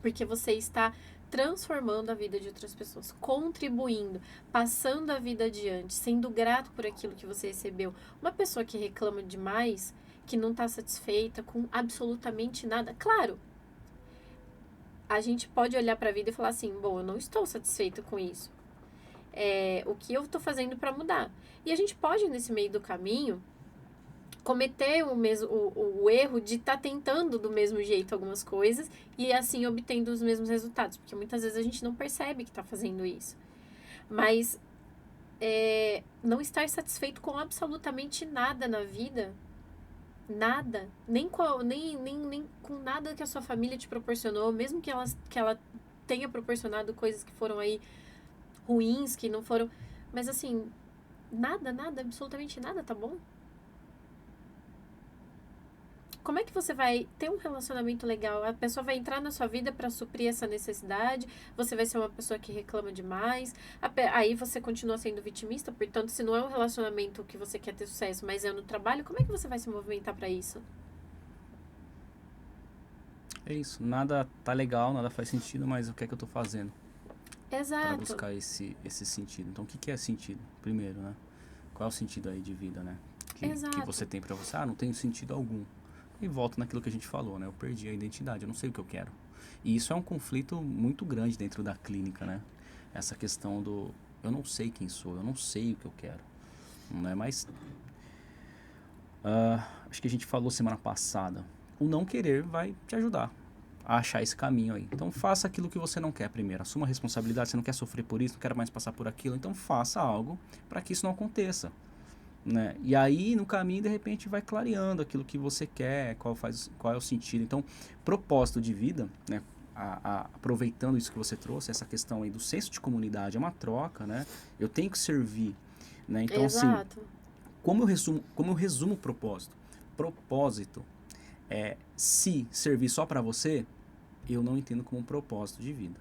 Porque você está transformando a vida de outras pessoas, contribuindo, passando a vida adiante, sendo grato por aquilo que você recebeu. Uma pessoa que reclama demais, que não está satisfeita com absolutamente nada, claro, a gente pode olhar para a vida e falar assim, bom, eu não estou satisfeito com isso. O que eu estou fazendo para mudar? E a gente pode, nesse meio do caminho, cometer o erro de estar tentando do mesmo jeito algumas coisas e assim obtendo os mesmos resultados, porque muitas vezes a gente não percebe que está fazendo isso. Mas não estar satisfeito com absolutamente nada na vida, nada, nem com nada que a sua família te proporcionou, mesmo que ela tenha proporcionado coisas que foram aí ruins, que não foram, mas assim, nada, absolutamente nada, tá bom? Como é que você vai ter um relacionamento legal? A pessoa vai entrar na sua vida para suprir essa necessidade? Você vai ser uma pessoa que reclama demais? Aí você continua sendo vitimista? Portanto, se não é um relacionamento que você quer ter sucesso, mas é no trabalho, como é que você vai se movimentar para isso? É isso. Nada tá legal, nada faz sentido, mas o que é que eu tô fazendo para Exato. buscar esse sentido? Então, o que é sentido? Primeiro, né? Qual é o sentido aí de vida, né? Que Exato. você tem para você? Ah, não tenho sentido algum. E volta naquilo que a gente falou, né? Eu perdi a identidade, eu não sei o que eu quero. E isso é um conflito muito grande dentro da clínica, né? Essa questão do eu não sei quem sou, eu não sei o que eu quero. Não é mais... acho que a gente falou semana passada. O não querer vai te ajudar a achar esse caminho aí. Então faça aquilo que você não quer primeiro. Assuma a responsabilidade, você não quer sofrer por isso, não quer mais passar por aquilo. Então faça algo para que isso não aconteça. Né? E aí no caminho de repente vai clareando aquilo que você quer, qual é o sentido. Então, propósito de vida, né? Aproveitando isso que você trouxe, essa questão aí do senso de comunidade, é uma troca, né? Eu tenho que servir, né? Então, assim, Exato. como eu resumo o propósito? Propósito é se servir só para você, eu não entendo como um propósito de vida.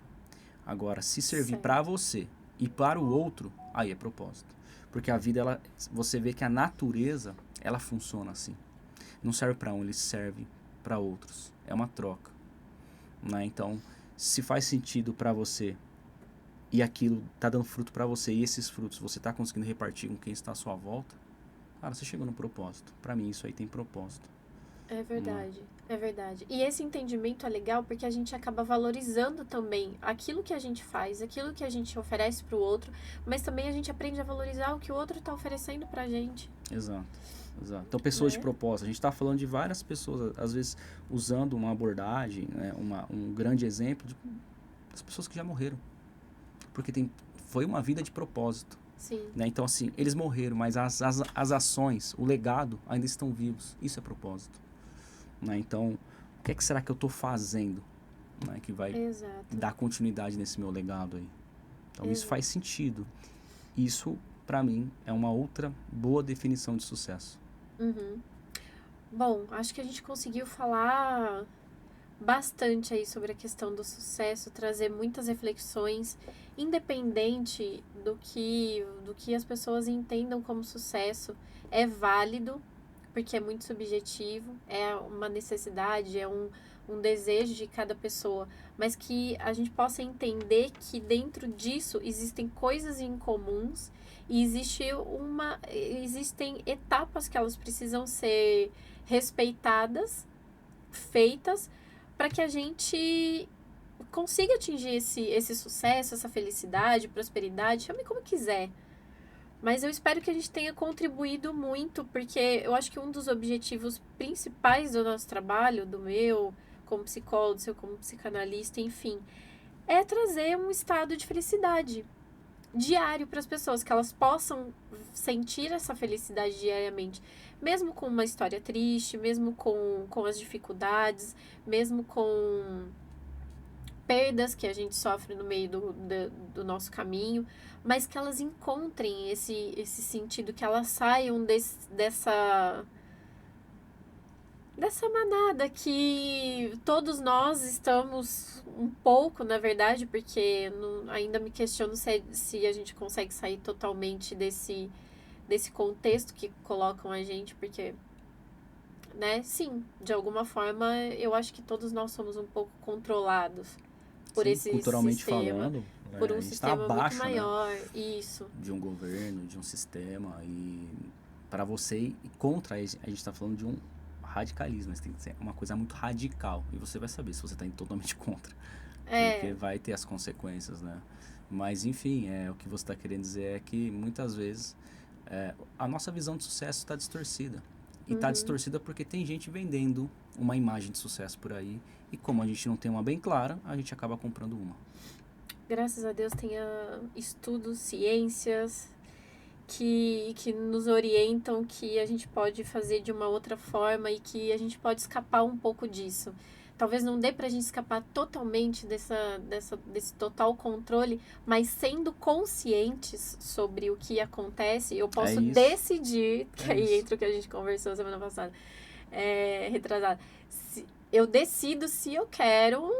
Agora, se servir para Certo. você e para o outro, aí é propósito. Porque a vida, você vê que a natureza, ela funciona assim. Não serve para um, ele serve para outros. É uma troca. Né? Então, se faz sentido para você e aquilo tá dando fruto para você e esses frutos você tá conseguindo repartir com quem está à sua volta, cara, você chegou no propósito. Para mim, isso aí tem propósito. É Né? verdade, é verdade. E esse entendimento é legal porque a gente acaba valorizando também aquilo que a gente faz, aquilo que a gente oferece pro outro, mas também a gente aprende a valorizar o que o outro tá oferecendo pra gente, Exato. Exato. Então, pessoas de né? propósito. A gente está falando de várias pessoas, às vezes usando uma abordagem, né, um grande exemplo das pessoas que já morreram. Porque foi uma vida de propósito. Sim, Né? Então, assim, eles morreram, mas as ações, o legado ainda estão vivos. Isso é propósito. Né? Então, o que será que eu estou fazendo, né, que vai exato, dar continuidade nesse meu legado aí? Então, isso faz exato. sentido. Isso, para mim, é uma outra boa definição de sucesso. Uhum. Bom, acho que a gente conseguiu falar bastante aí sobre a questão do sucesso, trazer muitas reflexões, independente do que as pessoas entendam como sucesso, é válido, porque é muito subjetivo, é uma necessidade, é um desejo de cada pessoa, mas que a gente possa entender que dentro disso existem coisas incomuns e existem etapas que elas precisam ser respeitadas, feitas, para que a gente consiga atingir esse sucesso, essa felicidade, prosperidade, chame como quiser. Mas eu espero que a gente tenha contribuído muito, porque eu acho que um dos objetivos principais do nosso trabalho, do meu como psicólogo, do seu como psicanalista, enfim, é trazer um estado de felicidade diário para as pessoas, que elas possam sentir essa felicidade diariamente, mesmo com uma história triste, mesmo com as dificuldades, mesmo com perdas que a gente sofre no meio do nosso caminho, mas que elas encontrem esse sentido, que elas saiam dessa manada que todos nós estamos um pouco, na verdade, porque ainda me questiono se a gente consegue sair totalmente desse contexto que colocam a gente, porque, né, sim, de alguma forma eu acho que todos nós somos um pouco controlados por Sim, esse culturalmente sistema, falando, por né, um a gente está sistema muito abaixo, né, maior, isso. de um governo, de um sistema e para você ir contra a gente está falando de um radicalismo, mas tem que ser uma coisa muito radical e você vai saber se você está indo totalmente contra, porque É, vai ter as consequências, né? Mas enfim, o que você está querendo dizer é que muitas vezes a nossa visão de sucesso está distorcida. E está uhum. distorcida porque tem gente vendendo uma imagem de sucesso por aí. E como a gente não tem uma bem clara, a gente acaba comprando uma. Graças a Deus tenha estudos, ciências, que nos orientam que a gente pode fazer de uma outra forma e que a gente pode escapar um pouco disso. Talvez não dê pra gente escapar totalmente desse total controle, mas sendo conscientes sobre o que acontece, eu É posso isso. decidir, que É aí isso. entra o que a gente conversou semana passada, retrasada. Eu decido se eu quero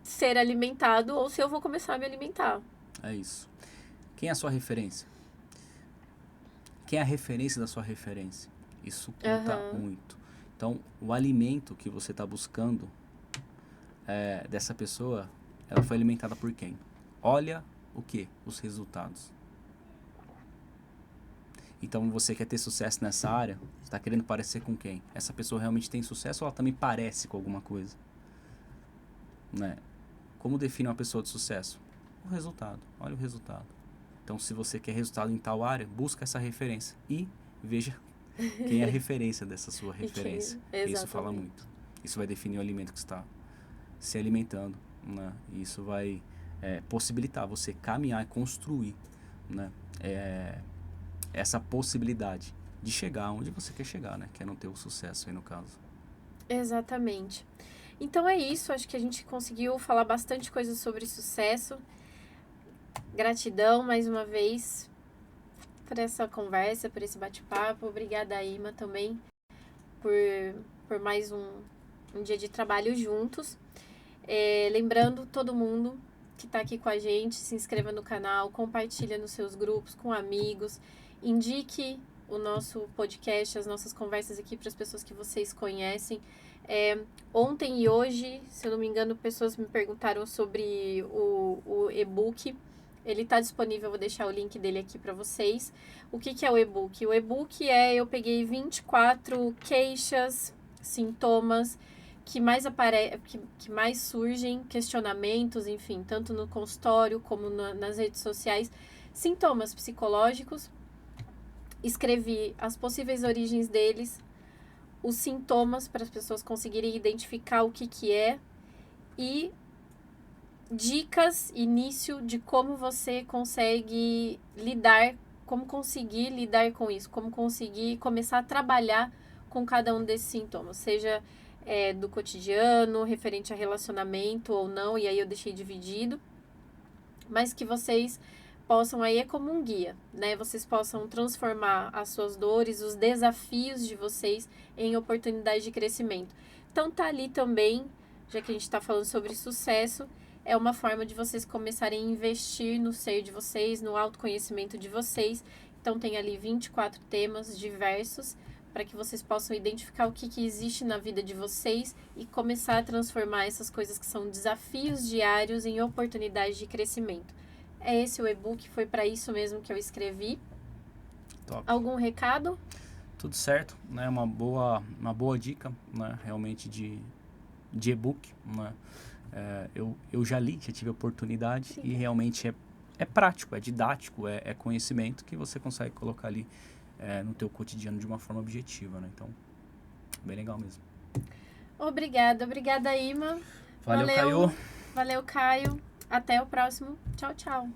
ser alimentado ou se eu vou começar a me alimentar. É isso. Quem é a sua referência? Quem é a referência da sua referência? Isso conta Aham. muito. Então, o alimento que você está buscando dessa pessoa, ela foi alimentada por quem? Olha o que? Os resultados. Então, você quer ter sucesso nessa área, você está querendo parecer com quem? Essa pessoa realmente tem sucesso ou ela também parece com alguma coisa? Né? Como define uma pessoa de sucesso? O resultado. Olha o resultado. Então, se você quer resultado em tal área, busca essa referência e veja quem é a referência dessa sua referência. Isso fala muito. Isso vai definir o alimento que você está se alimentando, né? E isso vai possibilitar você caminhar e construir, né? Essa possibilidade de chegar onde você quer chegar, né? Que é não ter o sucesso aí no caso. Exatamente. Então é isso, acho que a gente conseguiu falar bastante coisa sobre sucesso. Gratidão mais uma vez por essa conversa, por esse bate-papo. Obrigada, Ima, também por mais um dia de trabalho juntos. Lembrando todo mundo que está aqui com a gente, se inscreva no canal, compartilha nos seus grupos, com amigos, indique o nosso podcast, as nossas conversas aqui para as pessoas que vocês conhecem. Ontem e hoje, se eu não me engano, pessoas me perguntaram sobre o e-book. Ele está disponível, eu vou deixar o link dele aqui para vocês. O que é o e-book? O e-book eu peguei 24 queixas, sintomas que mais surgem, questionamentos, enfim, tanto no consultório como nas redes sociais, sintomas psicológicos. Escrevi as possíveis origens deles, os sintomas para as pessoas conseguirem identificar o que é e dicas, início de como você consegue como conseguir lidar com isso, como conseguir começar a trabalhar com cada um desses sintomas, seja do cotidiano, referente a relacionamento ou não, e aí eu deixei dividido, mas que vocês possam, aí é como um guia, né? Vocês possam transformar as suas dores, os desafios de vocês em oportunidade de crescimento. Então tá ali também, já que a gente está falando sobre sucesso, é uma forma de vocês começarem a investir no ser de vocês, no autoconhecimento de vocês. Então tem ali 24 temas diversos para que vocês possam identificar o que existe na vida de vocês e começar a transformar essas coisas que são desafios diários em oportunidades de crescimento. É esse o e-book, foi para isso mesmo que eu escrevi. Top. Algum recado? Tudo certo, né? Uma boa dica, né? Realmente de e-book, né? Eu já li, já tive a oportunidade. Sim. E realmente é prático, é didático, é conhecimento que você consegue colocar ali no teu cotidiano de uma forma objetiva, né? Então, bem legal mesmo. Obrigada, Caio. Valeu, Caio. Até o próximo. Tchau, tchau.